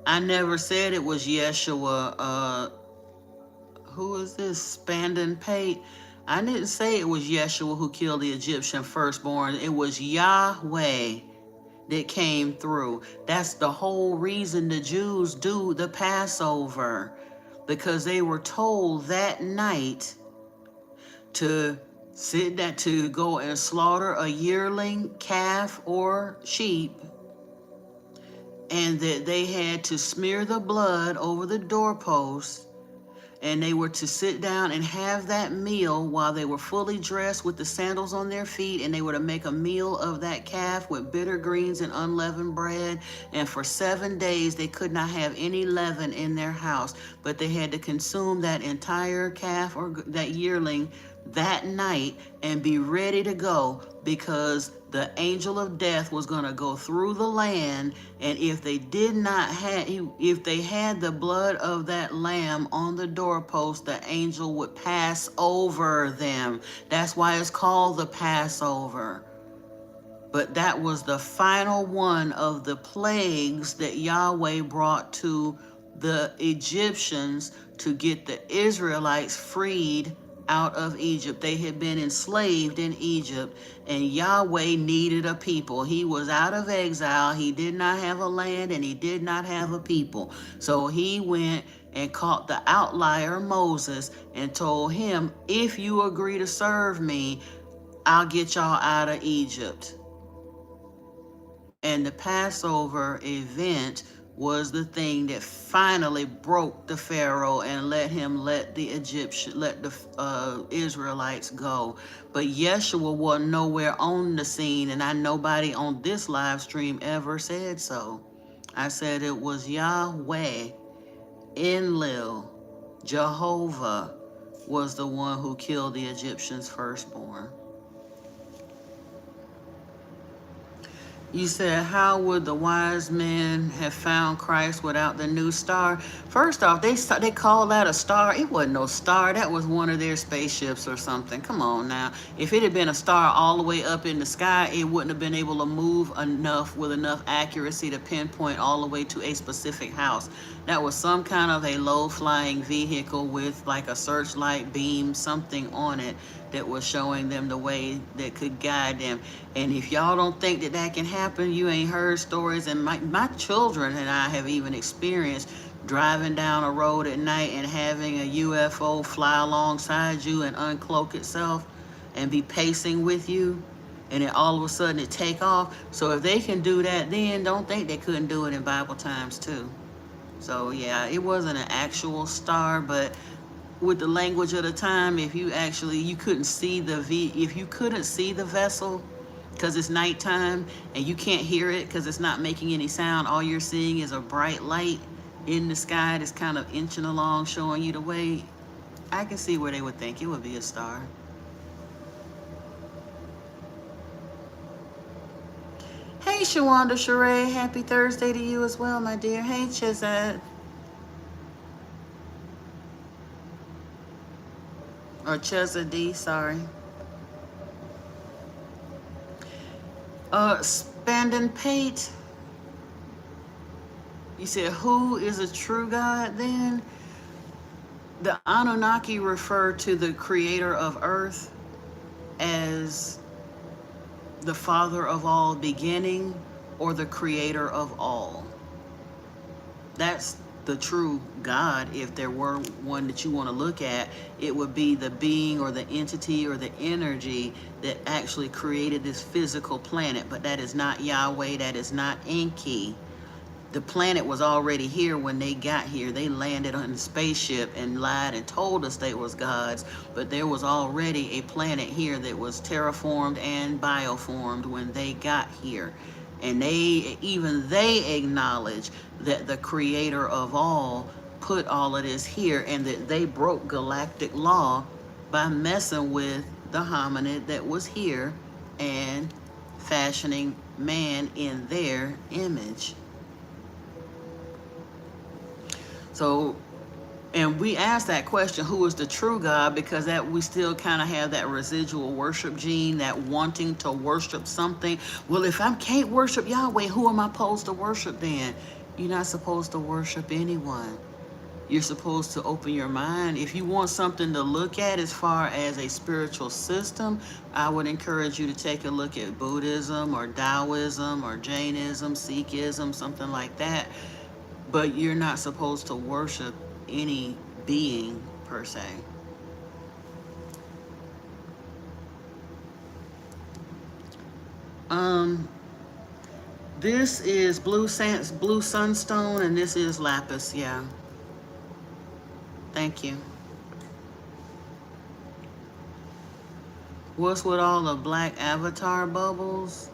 I never said it was Yeshua. Who is this? Spandon Pate? I didn't say it was Yeshua who killed the Egyptian firstborn. It was Yahweh that came through. That's the whole reason the Jews do the Passover, because they were told that night to to go and slaughter a yearling calf or sheep, and that they had to smear the blood over the doorpost, and they were to sit down and have that meal while they were fully dressed with the sandals on their feet, and they were to make a meal of that calf with bitter greens and unleavened bread. And for 7 days they could not have any leaven in their house, but they had to consume that entire calf or that yearling that night and be ready to go, because the angel of death was going to go through the land, and if they did not have, if they had the blood of that lamb on the doorpost, the angel would pass over them. That's why it's called the Passover. But that was the final one of the plagues that Yahweh brought to the Egyptians to get the Israelites freed out of Egypt. They had been enslaved in Egypt, and Yahweh needed a people. He was out of exile. He did not have a land, and he did not have a people. So he went and caught the outlier Moses and told him, if you agree to serve me, I'll get y'all out of Egypt. And the Passover event was the thing that finally broke the Pharaoh and let the Israelites go. But Yeshua was nowhere on the scene, and nobody on this live stream ever said so. I said it was Yahweh, Enlil, Jehovah was the one who killed the Egyptians' firstborn. You said, how would the wise men have found Christ without the new star? First off, they called that a star. It wasn't no star. That was one of their spaceships or something. Come on now. If it had been a star all the way up in the sky, it wouldn't have been able to move enough with enough accuracy to pinpoint all the way to a specific house. That was some kind of a low-flying vehicle with like a searchlight beam, something on it that was showing them the way that could guide them. And if y'all don't think that that can happen, you ain't heard stories. And my children and I have even experienced driving down a road at night and having a UFO fly alongside you and uncloak itself and be pacing with you, and then all of a sudden it take off. So if they can do that then, don't think they couldn't do it in Bible times too. So yeah, it wasn't an actual star, but with the language of the time, if you couldn't see if you couldn't see the vessel because it's nighttime and you can't hear it because it's not making any sound, all you're seeing is a bright light in the sky that's kind of inching along, showing you the way, I can see where they would think it would be a star. Hey, Shawanda Sheree, happy Thursday to you as well, my dear. Hey, Chizad. Or Chezadi, sorry. Spandon Pate. You said, who is a true God then? The Anunnaki refer to the creator of Earth as the father of all beginning or the creator of all. That's the true God. If there were one that you want to look at, it would be the being or the entity or the energy that actually created this physical planet. But that is not Yahweh, that is not Enki. The planet was already here when they got here. They landed on a spaceship and lied and told us they was gods, but there was already a planet here that was terraformed and bioformed when they got here. And they acknowledge that the creator of all put all of this here, and that they broke galactic law by messing with the hominid that was here and fashioning man in their image. So, and we ask that question, who is the true God? Because that we still kind of have that residual worship gene, that wanting to worship something. Well, if I can't worship Yahweh, who am I supposed to worship then? You're not supposed to worship anyone. You're supposed to open your mind. If you want something to look at as far as a spiritual system, I would encourage you to take a look at Buddhism or Taoism or Jainism, Sikhism, something like that. But you're not supposed to worship any being per se. Um, this is blue sunstone, and this is lapis. Yeah. Thank you. What's with all the black avatar bubbles?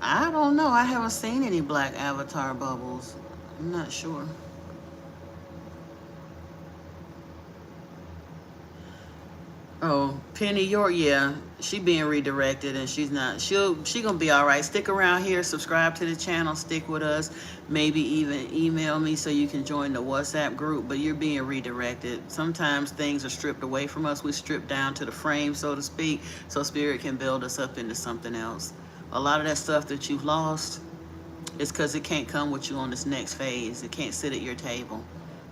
I don't know. I haven't seen any black avatar bubbles. I'm not sure. Oh, Penny York, yeah, she being redirected, and she's not. She gonna be all right. Stick around here, subscribe to the channel, stick with us. Maybe even email me so you can join the WhatsApp group. But you're being redirected. Sometimes things are stripped away from us. We strip down to the frame, so to speak, so spirit can build us up into something else. A lot of that stuff that you've lost is because it can't come with you on this next phase. It can't sit at your table.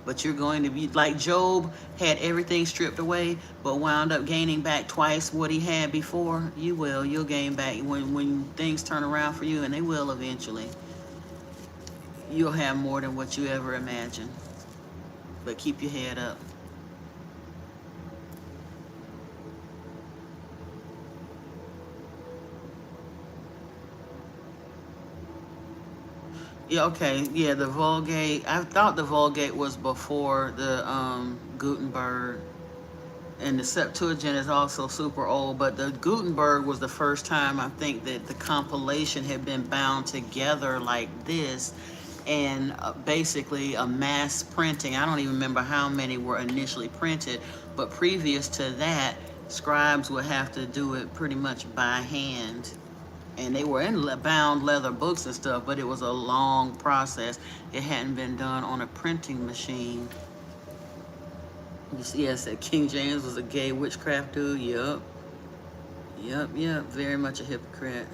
But you're going to be like Job, had everything stripped away, but wound up gaining back twice what he had before. You'll gain back when things turn around for you, and they will eventually. You'll have more than what you ever imagined. But keep your head up. Yeah, okay. Yeah, the Vulgate. I thought the Vulgate was before the Gutenberg. And the Septuagint is also super old, but the Gutenberg was the first time I think that the compilation had been bound together like this, and basically a mass printing. I don't even remember how many were initially printed, but previous to that, scribes would have to do it pretty much by hand. And they were in bound leather books and stuff, but it was a long process. It hadn't been done on a printing machine. Yes, that King James was a gay witchcraft dude. Yup. Yup. Very much a hypocrite.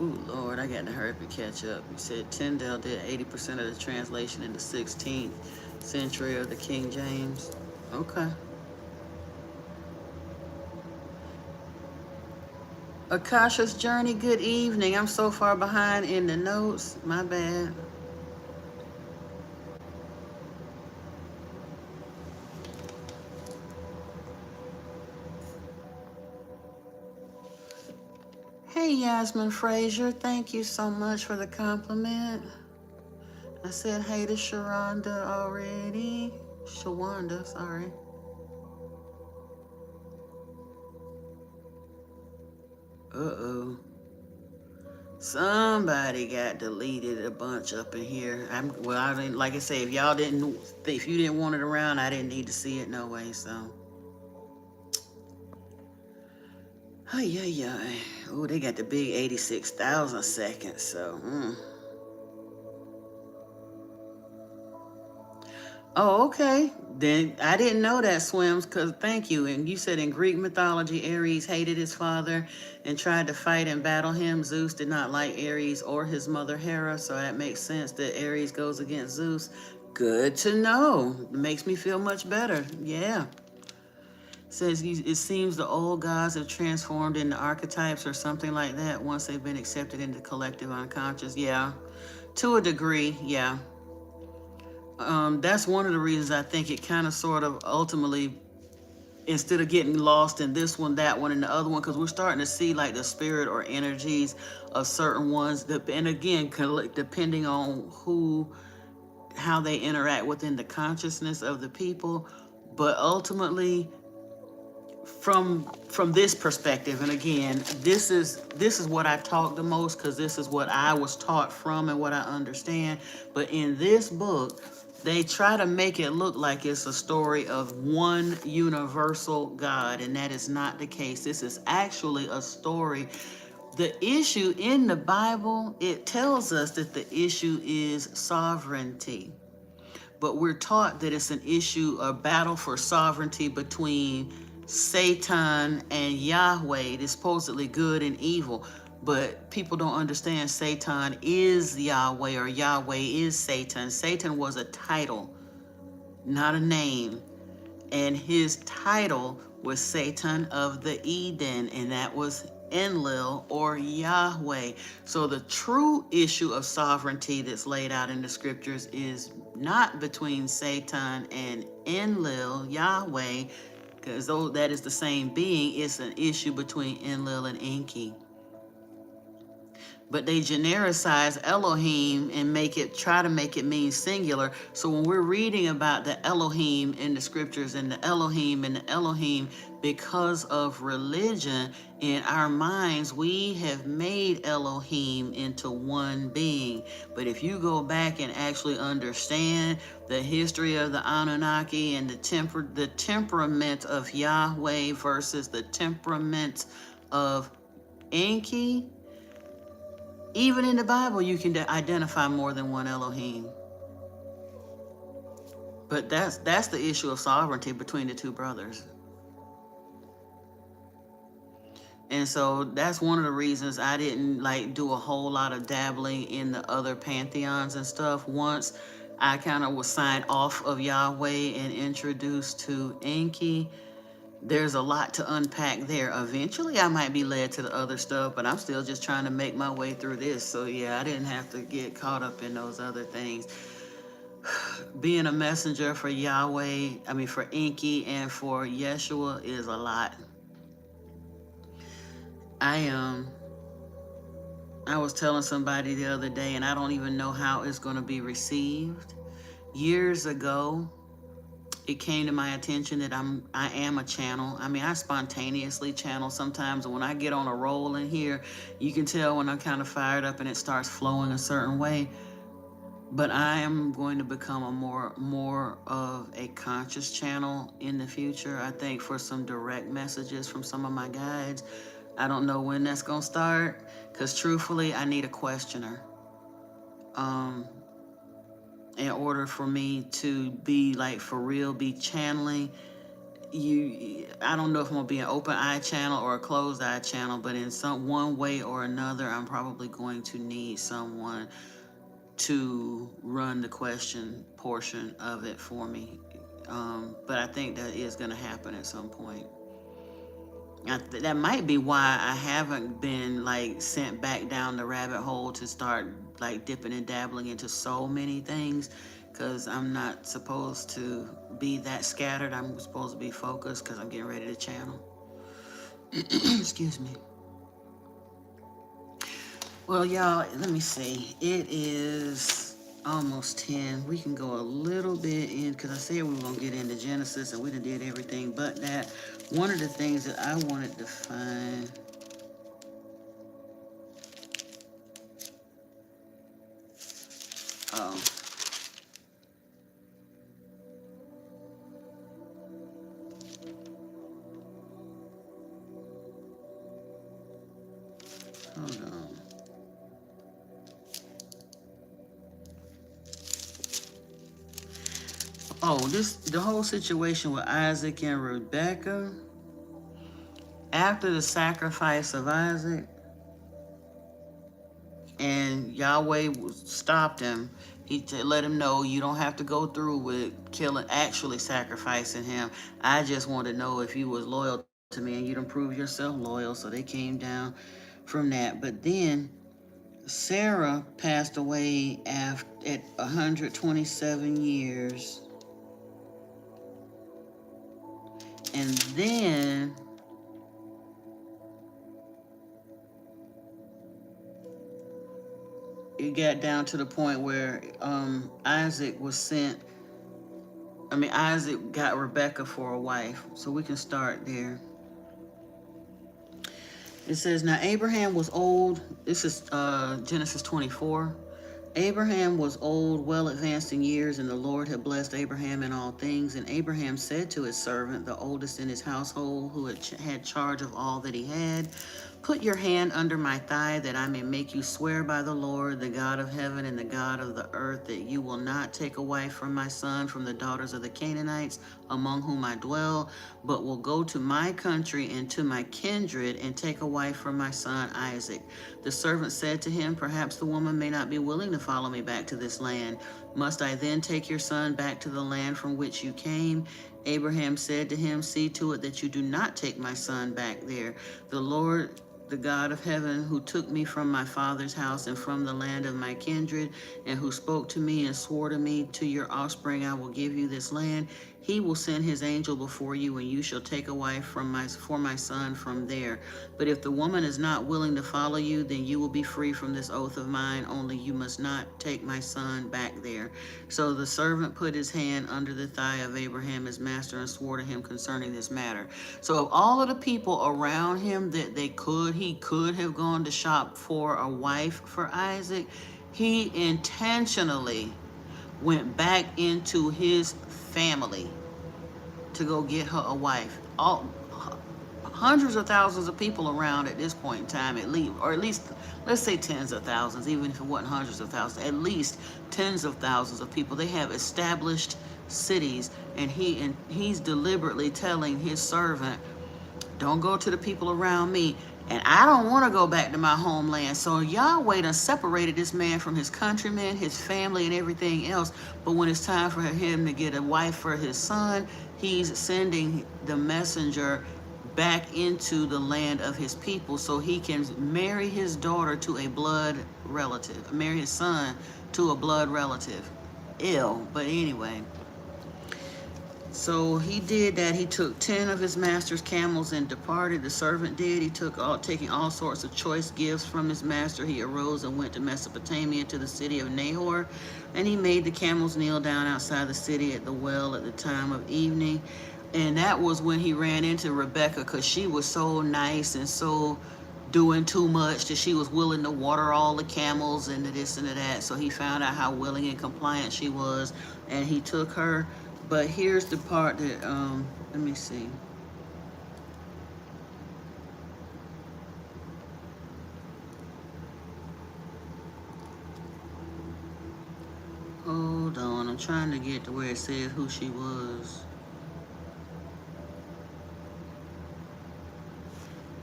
Ooh, Lord, I got to hurry up and catch up. You said Tyndale did 80% of the translation in the 16th century of the King James. Okay. Akasha's Journey, good evening. I'm so far behind in the notes. My bad. Hey, Yasmin Frazier, thank you so much for the compliment. I said hey to Sharonda already. Shawanda, sorry. Uh-oh. Somebody got deleted a bunch up in here. I didn't, like I say, if you didn't want it around, I didn't need to see it no way, so. Ay. Oh, they got the big 86,000 seconds, so. Oh, okay. Then I didn't know that, Swims, because thank you. And you said in Greek mythology, Ares hated his father and tried to fight and battle him. Zeus did not like Ares or his mother Hera, so that makes sense that Ares goes against Zeus. Good to know. It makes me feel much better. Yeah. Says it seems the old gods have transformed into archetypes or something like that once they've been accepted into collective unconscious. Yeah, to a degree, yeah. That's one of the reasons I think it kind of sort of ultimately, instead of getting lost in this one, that one, and the other one, because we're starting to see like the spirit or energies of certain ones that, and again, depending on how they interact within the consciousness of the people. But ultimately, from this perspective, and again, this is what I talk the most, because this is what I was taught from and what I understand. But in this book, they try to make it look like it's a story of one universal God, and that is not the case. This is actually a story. The issue in the Bible, it tells us that the issue is sovereignty, but we're taught that it's an issue, a battle for sovereignty between Satan and Yahweh. It is supposedly good and evil, but people don't understand Satan is Yahweh or Yahweh is Satan. Satan was a title, not a name. And his title was Satan of the Eden, and that was Enlil or Yahweh. So the true issue of sovereignty that's laid out in the scriptures is not between Satan and Enlil, Yahweh, because though that is the same being, it's an issue between Enlil and Enki. But they genericize Elohim and try to make it mean singular. So when we're reading about the Elohim in the scriptures and the Elohim, because of religion, in our minds, we have made Elohim into one being. But if you go back and actually understand the history of the Anunnaki and the temperament of Yahweh versus the temperament of Enki, even in the Bible, you can identify more than one Elohim. But that's the issue of sovereignty between the two brothers. And so that's one of the reasons I didn't like do a whole lot of dabbling in the other pantheons and stuff. Once I kind of was signed off of Yahweh and introduced to Enki, there's a lot to unpack there. Eventually, I might be led to the other stuff, but I'm still just trying to make my way through this. So yeah, I didn't have to get caught up in those other things. Being a messenger for for Enki and for Yeshua is a lot. I was telling somebody the other day, and I don't even know how it's going to be received. Years ago, it came to my attention that I am a channel. I spontaneously channel sometimes. When I get on a roll in here, you can tell when I'm kind of fired up and it starts flowing a certain way. But I am going to become a more of a conscious channel in the future. I think for some direct messages from some of my guides. I don't know when that's going to start, because truthfully, I need a questioner. In order for me to be like for real, be channeling I don't know if I'm gonna be an open eye channel or a closed eye channel, but in one way or another, I'm probably going to need someone to run the question portion of it for me. But I think that is going to happen at some point. That might be why I haven't been like sent back down the rabbit hole to start like dipping and dabbling into so many things, because I'm not supposed to be that scattered. I'm supposed to be focused because I'm getting ready to channel. Excuse me. Well, y'all, let me see. It is almost 10. We can go a little bit in, because I said we were going to get into Genesis, and we done did everything but that. One of the things that I wanted to find... Oh. Hold on. Oh, the whole situation with Isaac and Rebekah, after the sacrifice of Isaac, and Yahweh stopped him, let him know you don't have to go through with killing, actually sacrificing him. I just want to know if you was loyal to me, and you done prove yourself loyal. So they came down from that. But then Sarah passed away at 127 years. And then it got down to the point where Isaac was sent. Isaac got Rebecca for a wife. So we can start there. It says, now Abraham was old. This is Genesis 24. Abraham was old, well advanced in years, and the Lord had blessed Abraham in all things. And Abraham said to his servant, the oldest in his household, who had charge of all that he had, put your hand under my thigh, that I may make you swear by the Lord, the God of heaven and the God of the earth, that you will not take a wife from my son, from the daughters of the Canaanites, among whom I dwell, but will go to my country and to my kindred, and take a wife from my son Isaac. The servant said to him, perhaps the woman may not be willing to follow me back to this land. Must I then take your son back to the land from which you came? Abraham said to him, see to it that you do not take my son back there. The Lord, the God of heaven, who took me from my father's house and from the land of my kindred, and who spoke to me and swore to me, to your offspring I will give you this land, he will send his angel before you, and you shall take a wife for my son from there. But if the woman is not willing to follow you, then you will be free from this oath of mine, only you must not take my son back there. So the servant put his hand under the thigh of Abraham his master, and swore to him concerning this matter. So of all of the people around him that he could have gone to shop for a wife for Isaac, he intentionally went back into his family to go get her a wife. All hundreds of thousands of people around at this point in time, at least, or at least, let's say tens of thousands, even if it wasn't hundreds of thousands, at least tens of thousands of people. They have established cities, and he's deliberately telling his servant, don't go to the people around me. And I don't want to go back to my homeland. So Yahweh done separated this man from his countrymen, his family, and everything else. But when it's time for him to get a wife for his son, he's sending the messenger back into the land of his people so he can marry his daughter to a blood relative, marry his son to a blood relative. Ill, but anyway. So he did that. He took 10 of his master's camels and departed. The servant did. He taking all sorts of choice gifts from his master. He arose and went to Mesopotamia, to the city of Nahor, and he made the camels kneel down outside the city at the well at the time of evening. And that was when he ran into Rebecca, because she was so nice and so doing too much that she was willing to water all the camels and the this and the that. So he found out how willing and compliant she was, and he took her. But here's the part that, let me see. Hold on, I'm trying to get to where it says who she was.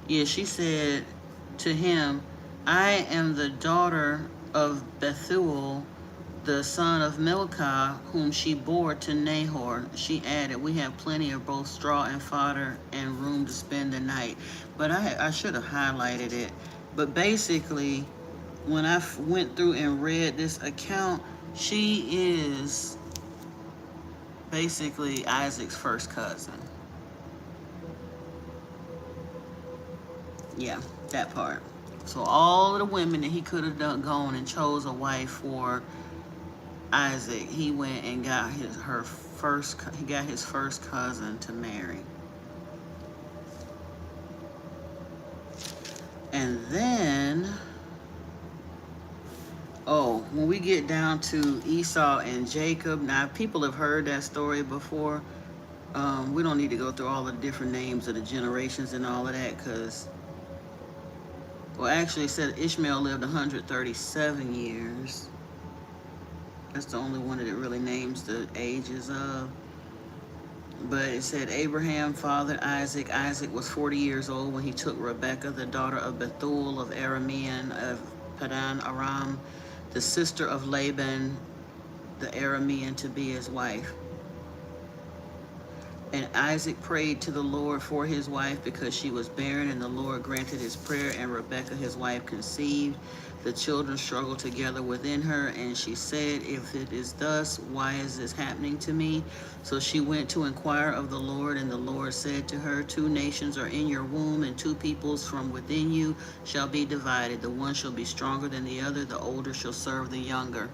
Yeah, she said to him, I am the daughter of Bethuel, the son of Milcah, whom she bore to Nahor. She added, we have plenty of both straw and fodder and room to spend the night. But I should have highlighted it. But basically, when I went through and read this account, she is basically Isaac's first cousin. Yeah, that part. So all of the women that he could have gone and chose a wife for Isaac, he went and got his first cousin to marry. And then, when we get down to Esau and Jacob, now people have heard that story before. We don't need to go through all the different names of the generations and all of that, because, well, actually it said Ishmael lived 137 years. That's the only one that it really names the ages of. But it said Abraham fathered Isaac. Isaac was 40 years old when he took Rebekah, the daughter of Bethuel of Aramean of Padan Aram, the sister of Laban, the Aramean, to be his wife. And Isaac prayed to the Lord for his wife because she was barren, and the Lord granted his prayer, and Rebekah his wife conceived. The children struggled together within her, and she said, "If it is thus, why is this happening to me?" So she went to inquire of the Lord, and the Lord said to her, "Two nations are in your womb, and two peoples from within you shall be divided. The one shall be stronger than the other, the older shall serve the younger."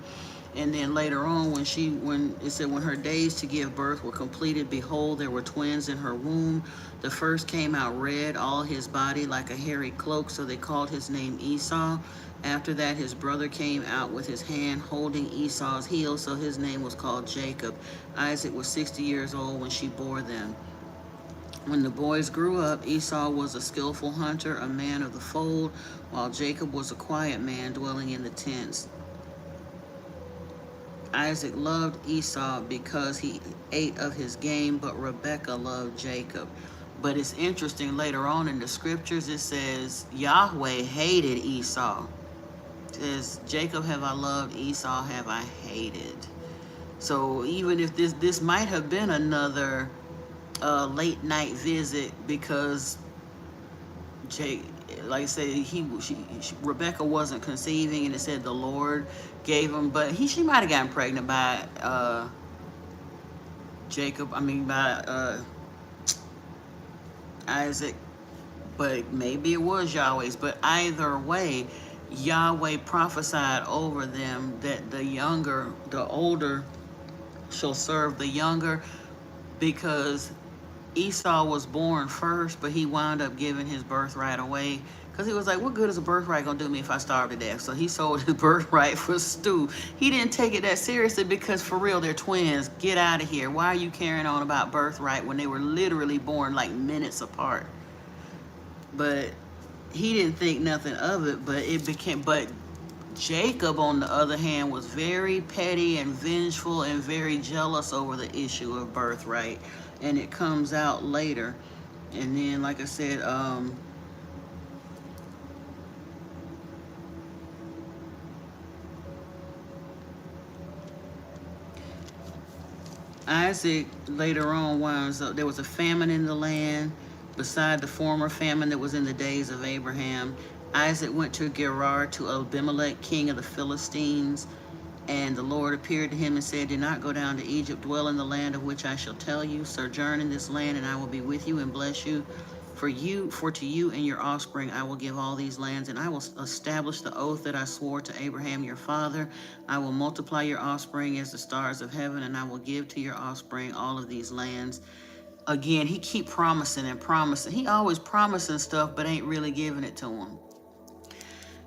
And then later on, when it said, when her days to give birth were completed, behold, there were twins in her womb. The first came out red, all his body like a hairy cloak, so they called his name Esau. After that, his brother came out with his hand holding Esau's heel, so his name was called Jacob. Isaac was 60 years old when she bore them. When the boys grew up, Esau was a skillful hunter, a man of the fold, while Jacob was a quiet man dwelling in the tents. Isaac loved Esau because he ate of his game, but Rebekah loved Jacob. But it's interesting, later on in the scriptures, it says Yahweh hated Esau. It says, Jacob have I loved, Esau have I hated. So even if this might have been another late night visit, because like I said, Rebecca wasn't conceiving, and it said the Lord gave him, but she might have gotten pregnant by Isaac, but maybe it was Yahweh's. But either way, Yahweh prophesied over them that the older shall serve the younger, because Esau was born first, but he wound up giving his birthright away, because he was like, what good is a birthright gonna do me if I starve to death? So he sold his birthright for stew. He didn't take it that seriously, because for real, they're twins. Get out of here. Why are you carrying on about birthright when they were literally born like minutes apart? But he didn't think nothing of it. But Jacob, on the other hand, was very petty and vengeful and very jealous over the issue of birthright. And it comes out later. And then, like I said, Isaac later on winds up, there was a famine in the land beside the former famine that was in the days of Abraham. Isaac went to Gerar, to Abimelech, king of the Philistines. And the Lord appeared to him and said, do not go down to Egypt. Dwell in the land of which I shall tell you. Sojourn in this land, and I will be with you and bless you. For to you and your offspring I will give all these lands, and I will establish the oath that I swore to Abraham your father. I will multiply your offspring as the stars of heaven, and I will give to your offspring all of these lands. Again, he keep promising and promising. He always promising stuff, but ain't really giving it to him.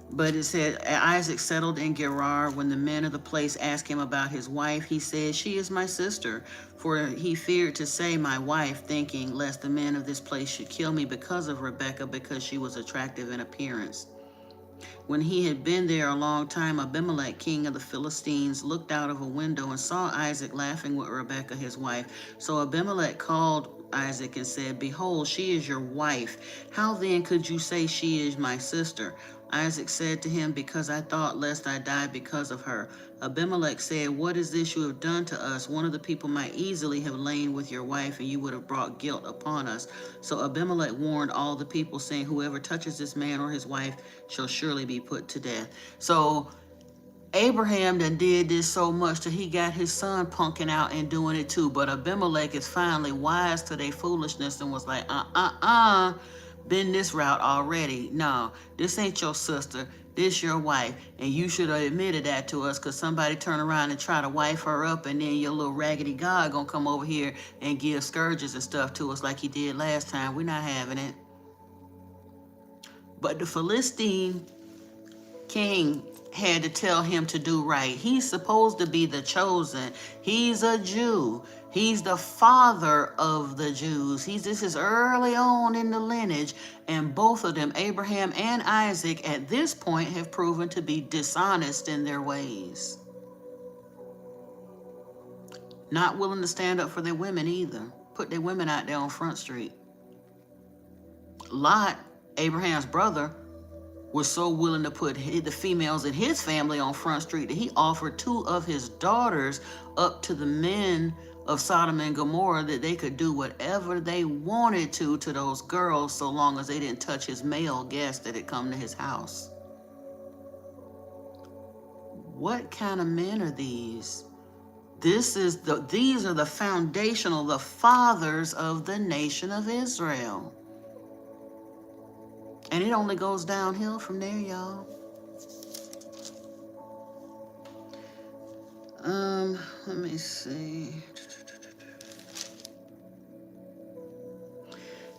But it said, Isaac settled in Gerar. When the men of the place asked him about his wife, he said, she is my sister. For he feared to say my wife, thinking lest the men of this place should kill me because of Rebekah, because she was attractive in appearance. When he had been there a long time, Abimelech, king of the Philistines, looked out of a window and saw Isaac laughing with Rebekah, his wife. So Abimelech called Isaac and said, behold, she is your wife. How then could you say she is my sister? Isaac said to him, because I thought lest I die because of her. Abimelech said, what is this you have done to us? One of the people might easily have lain with your wife, and you would have brought guilt upon us. So Abimelech warned all the people, saying, whoever touches this man or his wife shall surely be put to death. So Abraham done did this so much that he got his son punking out and doing it too. But Abimelech is finally wise to their foolishness and was like, been this route already. No, this ain't your sister. This your wife. And you should have admitted that to us, because somebody turn around and try to wife her up, and then your little raggedy God gonna come over here and give scourges and stuff to us like he did last time. We're not having it. But the Philistine king had to tell him to do right. He's supposed to be the chosen. He's a Jew. He's the father of the Jews. This is early on in the lineage, and both of them, Abraham and Isaac, at this point have proven to be dishonest in their ways. Not willing to stand up for their women either. Put their women out there on Front Street. Lot, Abraham's brother, was so willing to put the females in his family on Front Street that he offered 2 of his daughters up to the men of Sodom and Gomorrah, that they could do whatever they wanted to those girls, so long as they didn't touch his male guests that had come to his house. What kind of men are these? These are the foundational, the fathers of the nation of Israel. And it only goes downhill from there, y'all. Let me see.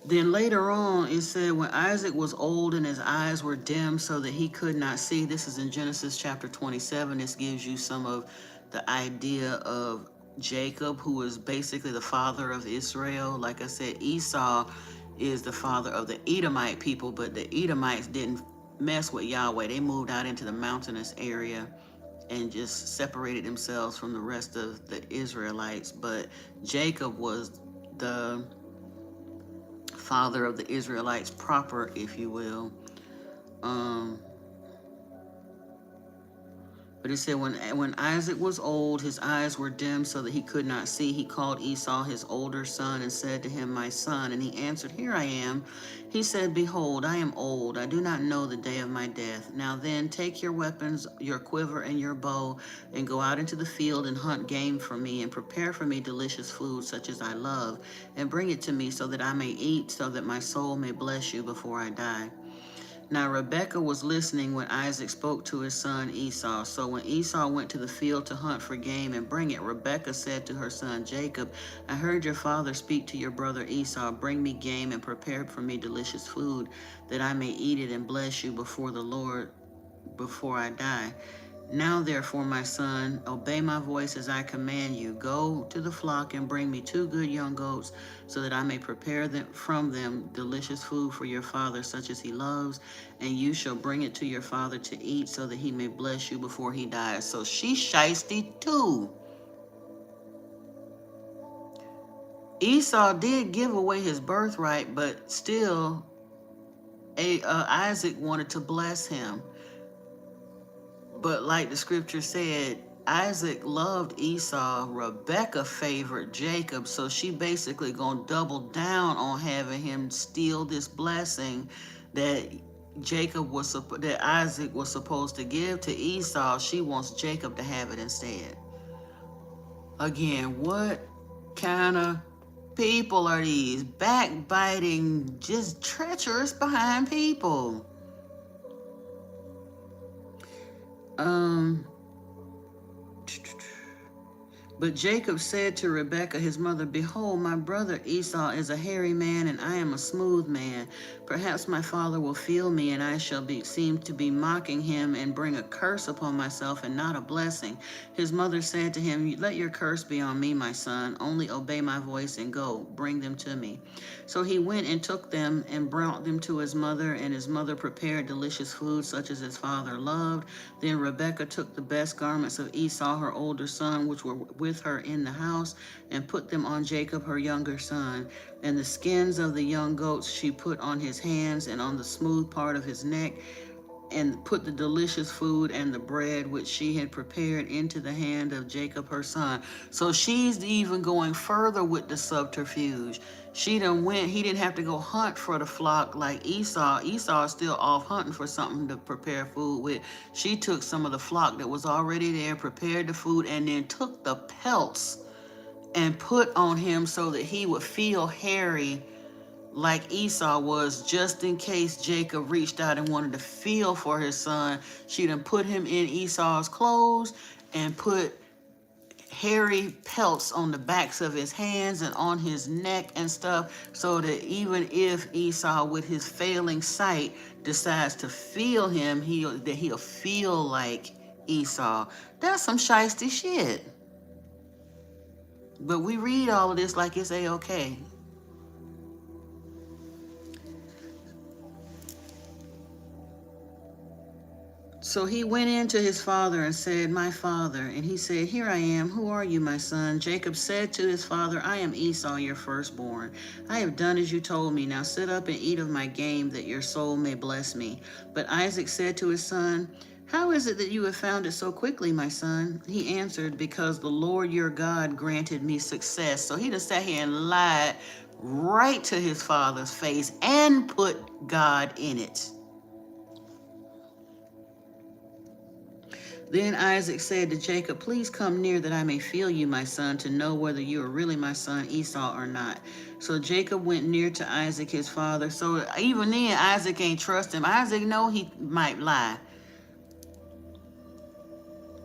Then later on, it said, when Isaac was old and his eyes were dim so that he could not see. This is in Genesis chapter 27. This gives you some of the idea of Jacob, who is basically the father of Israel. Like I said, Esau is the father of the Edomite people, but the Edomites didn't mess with Yahweh. They moved out into the mountainous area and just separated themselves from the rest of the Israelites. But Jacob was the father of the Israelites proper, if you will. But it said, when Isaac was old, his eyes were dim so that he could not see. He called Esau his older son and said to him, my son. And he answered, here I am. He said, behold, I am old. I do not know the day of my death. Now then, take your weapons, your quiver and your bow, and go out into the field and hunt game for me, and prepare for me delicious food such as I love, and bring it to me so that I may eat, so that my soul may bless you before I die. Now Rebekah was listening when Isaac spoke to his son Esau. So when Esau went to the field to hunt for game and bring it, Rebekah said to her son Jacob, I heard your father speak to your brother Esau, bring me game and prepare for me delicious food, that I may eat it and bless you before the Lord before I die. Now therefore, my son, obey my voice as I command you. Go to the flock and bring me 2 good young goats, so that I may prepare from them delicious food for your father, such as he loves, and you shall bring it to your father to eat, so that he may bless you before he dies. So she's shiesty too. Esau did give away his birthright, but still Isaac wanted to bless him. But like the scripture said, Isaac loved Esau, Rebekah favored Jacob, so she basically gonna double down on having him steal this blessing that Isaac was supposed to give to Esau. She wants Jacob to have it instead. Again, what kind of people are these? Backbiting, just treacherous behind people. But Jacob said to Rebekah, his mother, behold, my brother Esau is a hairy man, and I am a smooth man. Perhaps my father will feel me, and I shall seem to be mocking him and bring a curse upon myself and not a blessing. His mother said to him, let your curse be on me, my son. Only obey my voice and go. Bring them to me. So he went and took them and brought them to his mother, and his mother prepared delicious food such as his father loved. Then Rebekah took the best garments of Esau, her older son, which were with her in the house, and put them on Jacob, her younger son. And the skins of the young goats she put on his hands and on the smooth part of his neck, and put the delicious food and the bread which she had prepared into the hand of Jacob her son. So she's even going further with the subterfuge. He didn't have to go hunt for the flock like Esau. Esau is still off hunting for something to prepare food with. She took some of the flock that was already there, prepared the food, and then took the pelts and put on him so that he would feel hairy like Esau was, just in case Jacob reached out and wanted to feel for his son. She done put him in Esau's clothes and put hairy pelts on the backs of his hands and on his neck and stuff, so that even if Esau, with his failing sight, decides to feel him, he'll feel like Esau. That's some shiesty shit. But we read all of this like it's A-okay. So he went in to his father and said, "My father." And he said, "Here I am. Who are you, my son?" Jacob said to his father, "I am Esau, your firstborn. I have done as you told me. Now sit up and eat of my game, that your soul may bless me." But Isaac said to his son, "How is it that you have found it so quickly, my son?" He answered, "Because the Lord your God granted me success." So he just sat here and lied right to his father's face and put God in it. Then Isaac said to Jacob, "Please come near that I may feel you, my son, to know whether you are really my son Esau or not." So Jacob went near to Isaac his father. So even then, Isaac ain't trust him. Isaac know he might lie.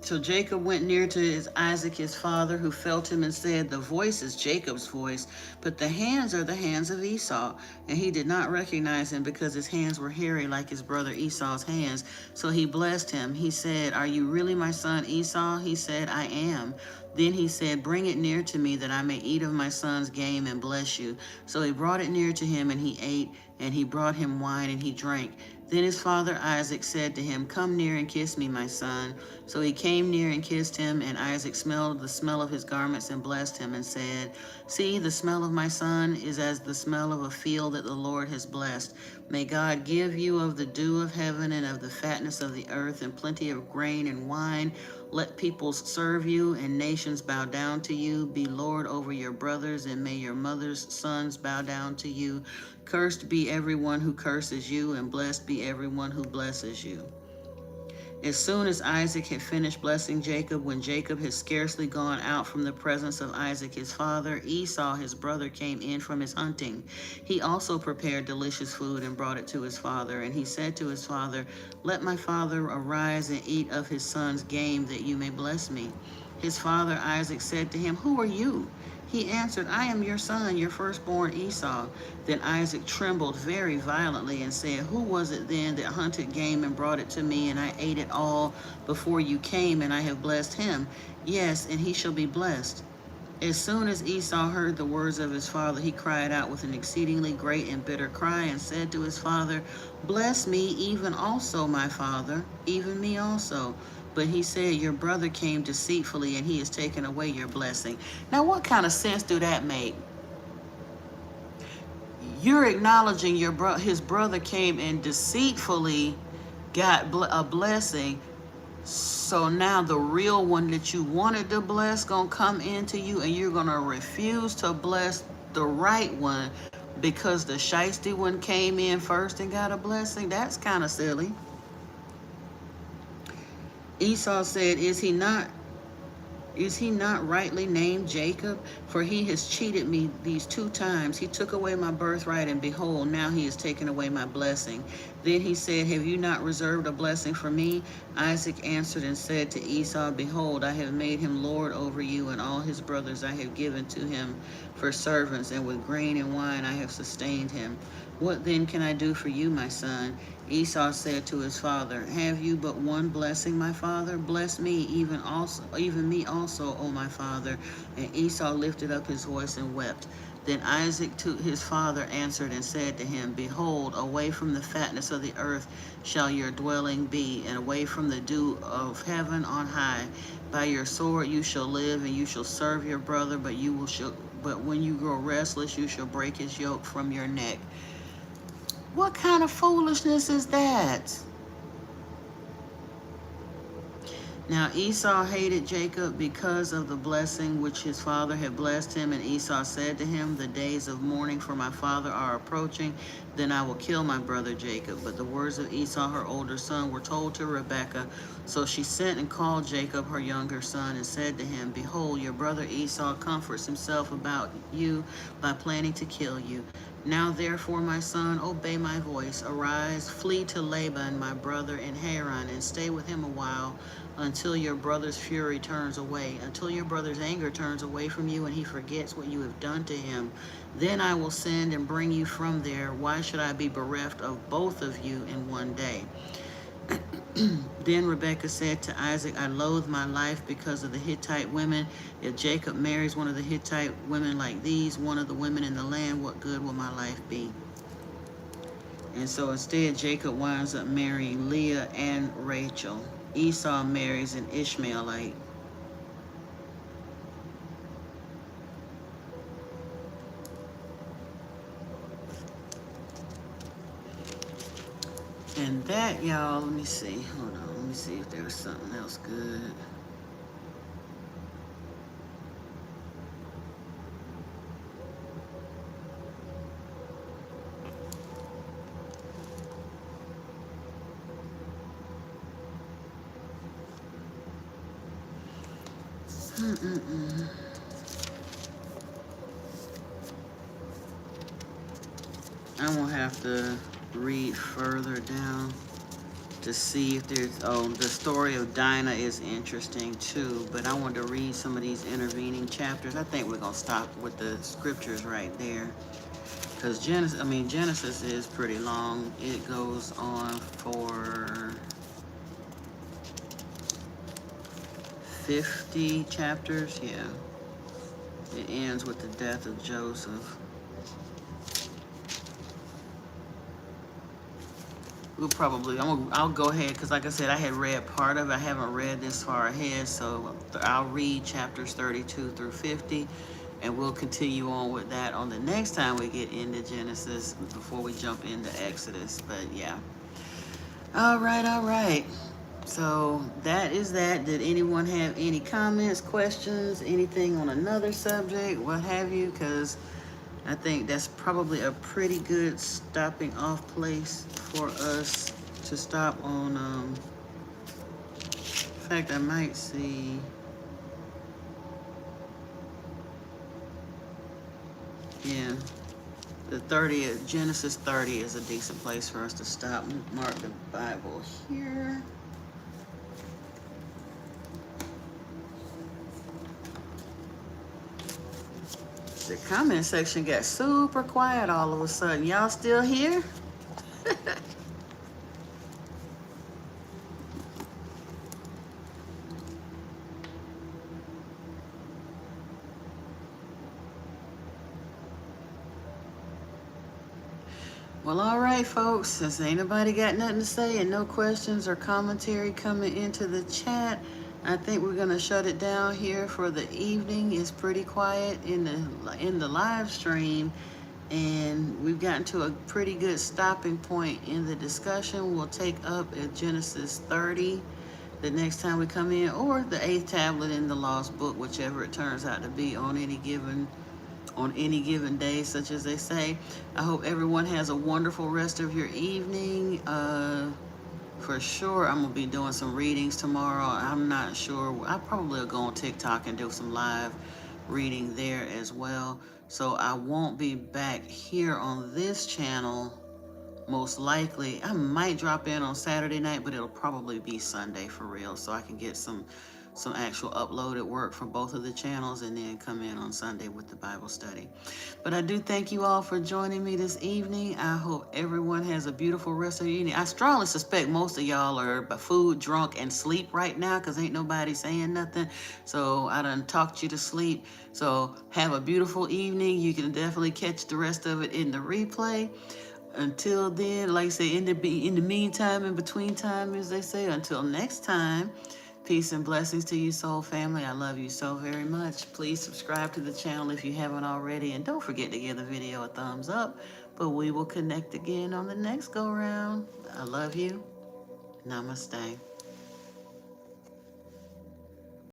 So Jacob went near to Isaac his father, who felt him and said, "The voice is Jacob's voice, but the hands are the hands of Esau." And he did not recognize him because his hands were hairy like his brother Esau's hands. So he blessed him. He said, "Are you really my son Esau?" He said, "I am." Then he said, "Bring it near to me that I may eat of my son's game and bless you." So he brought it near to him, and he ate, and he brought him wine, and he drank. Then his father Isaac said to him, "Come near and kiss me, my son." So he came near and kissed him, and Isaac smelled the smell of his garments and blessed him and said, "See, the smell of my son is as the smell of a field that the Lord has blessed. May God give you of the dew of heaven and of the fatness of the earth and plenty of grain and wine. Let peoples serve you and nations bow down to you. Be Lord over your brothers, and may your mother's sons bow down to you. Cursed be everyone who curses you, and blessed be everyone who blesses you." As soon as Isaac had finished blessing Jacob, when Jacob had scarcely gone out from the presence of Isaac his father, Esau his brother came in from his hunting. He also prepared delicious food and brought it to his father. And he said to his father, "Let my father arise and eat of his son's game, that you may bless me." His father Isaac said to him, "Who are you?" He answered, "I am your son, your firstborn Esau." Then Isaac trembled very violently and said, "Who was it then that hunted game and brought it to me, and I ate it all before you came, and I have blessed him? Yes, and he shall be blessed." As soon as Esau heard the words of his father, he cried out with an exceedingly great and bitter cry and said to his father, "Bless me even also, my father, even me also." But he said, "Your brother came deceitfully, and he has taken away your blessing." Now, what kind of sense do that make? You're acknowledging his brother came and deceitfully got a blessing. So now the real one that you wanted to bless gonna come into you, and you're gonna refuse to bless the right one because the shiesty one came in first and got a blessing? That's kind of silly. Esau said, Is he not rightly named Jacob? For he has cheated me these 2 times. He took away my birthright, and behold, now he has taken away my blessing. Then he said, Have you not reserved a blessing for me? Isaac answered and said to Esau, Behold, I have made him lord over you, and all his brothers I have given to him for servants, and with grain and wine I have sustained him. What then can I do for you, my son? Esau said to his father, Have you but one blessing, my father? Bless me, even me also, O my father. And Esau lifted up his voice and wept. Then Isaac to his father answered and said to him, Behold, away from the fatness of the earth shall your dwelling be, and away from the dew of heaven on high. By your sword you shall live, and you shall serve your brother, but when you grow restless, you shall break his yoke from your neck. What kind of foolishness is that? Now Esau hated Jacob because of the blessing which his father had blessed him, and Esau said to him, The days of mourning for my father are approaching, then I will kill my brother Jacob. But the words of Esau, her older son, were told to Rebekah. So she sent and called Jacob, her younger son, and said to him, Behold, your brother Esau comforts himself about you by planning to kill you. Now therefore, my son, obey my voice. Arise, flee to Laban, my brother, in Haran, and stay with him a while, until your brother's fury turns away, until your brother's anger turns away from you, and he forgets what you have done to him. Then I will send and bring you from there. Why should I be bereft of both of you in one day? Then Rebekah said to Isaac, I loathe my life because of the Hittite women. If Jacob marries one of the Hittite women like these, one of the women in the land, what good will my life be? And so instead, Jacob winds up marrying Leah and Rachel. Esau marries an Ishmaelite. And that, y'all, let me see. Hold on. Let me see if there was something else good. I won't have to read further down to see if there's, oh, the story of Dinah is interesting too, but I want to read some of these intervening chapters. I think we're going to stop with the scriptures right there, because Genesis is pretty long. It goes on for 50 chapters. Yeah, it ends with the death of Joseph. I'll go ahead, because like I said, I had read part of it. I haven't read this far ahead, so I'll read chapters 32 through 50, and we'll continue on with that on the next time we get into Genesis before we jump into Exodus. But yeah. All right, all right. So that is that. Did anyone have any comments, questions, anything on another subject, what have you? Because I think that's probably a pretty good stopping off place for us to stop on. In fact, I might see. Yeah, the 30th, Genesis 30 is a decent place for us to stop. Mark the Bible here. The comment section got super quiet all of a sudden. Y'all still here? Well, all right, folks. Since ain't nobody got nothing to say and no questions or commentary coming into the chat, I think we're gonna shut it down here for the evening. It's pretty quiet in the live stream, and we've gotten to a pretty good stopping point in the discussion. We'll take up at Genesis 30 the next time we come in, or the 8th tablet in the lost book, whichever it turns out to be on any given day, such as they say. I hope everyone has a wonderful rest of your evening. For sure, I'm gonna be doing some readings tomorrow. I'm not sure. I probably will go on TikTok and do some live reading there as well. So I won't be back here on this channel. Most likely, I might drop in on Saturday night, but it'll probably be Sunday for real, so I can get some actual uploaded work from both of the channels, and then come in on Sunday with the Bible study. But I do thank you all for joining me this evening. I hope everyone has a beautiful rest of your evening. I strongly suspect most of y'all are food, drunk, and sleep right now, because ain't nobody saying nothing. So I done talked you to sleep. So have a beautiful evening. You can definitely catch the rest of it in the replay. Until then, like I say, in the meantime, in between time, as they say, until next time, peace and blessings to you, soul family. I love you so very much. Please subscribe to the channel if you haven't already, and don't forget to give the video a thumbs up. But we will connect again on the next go round. I love you. Namaste.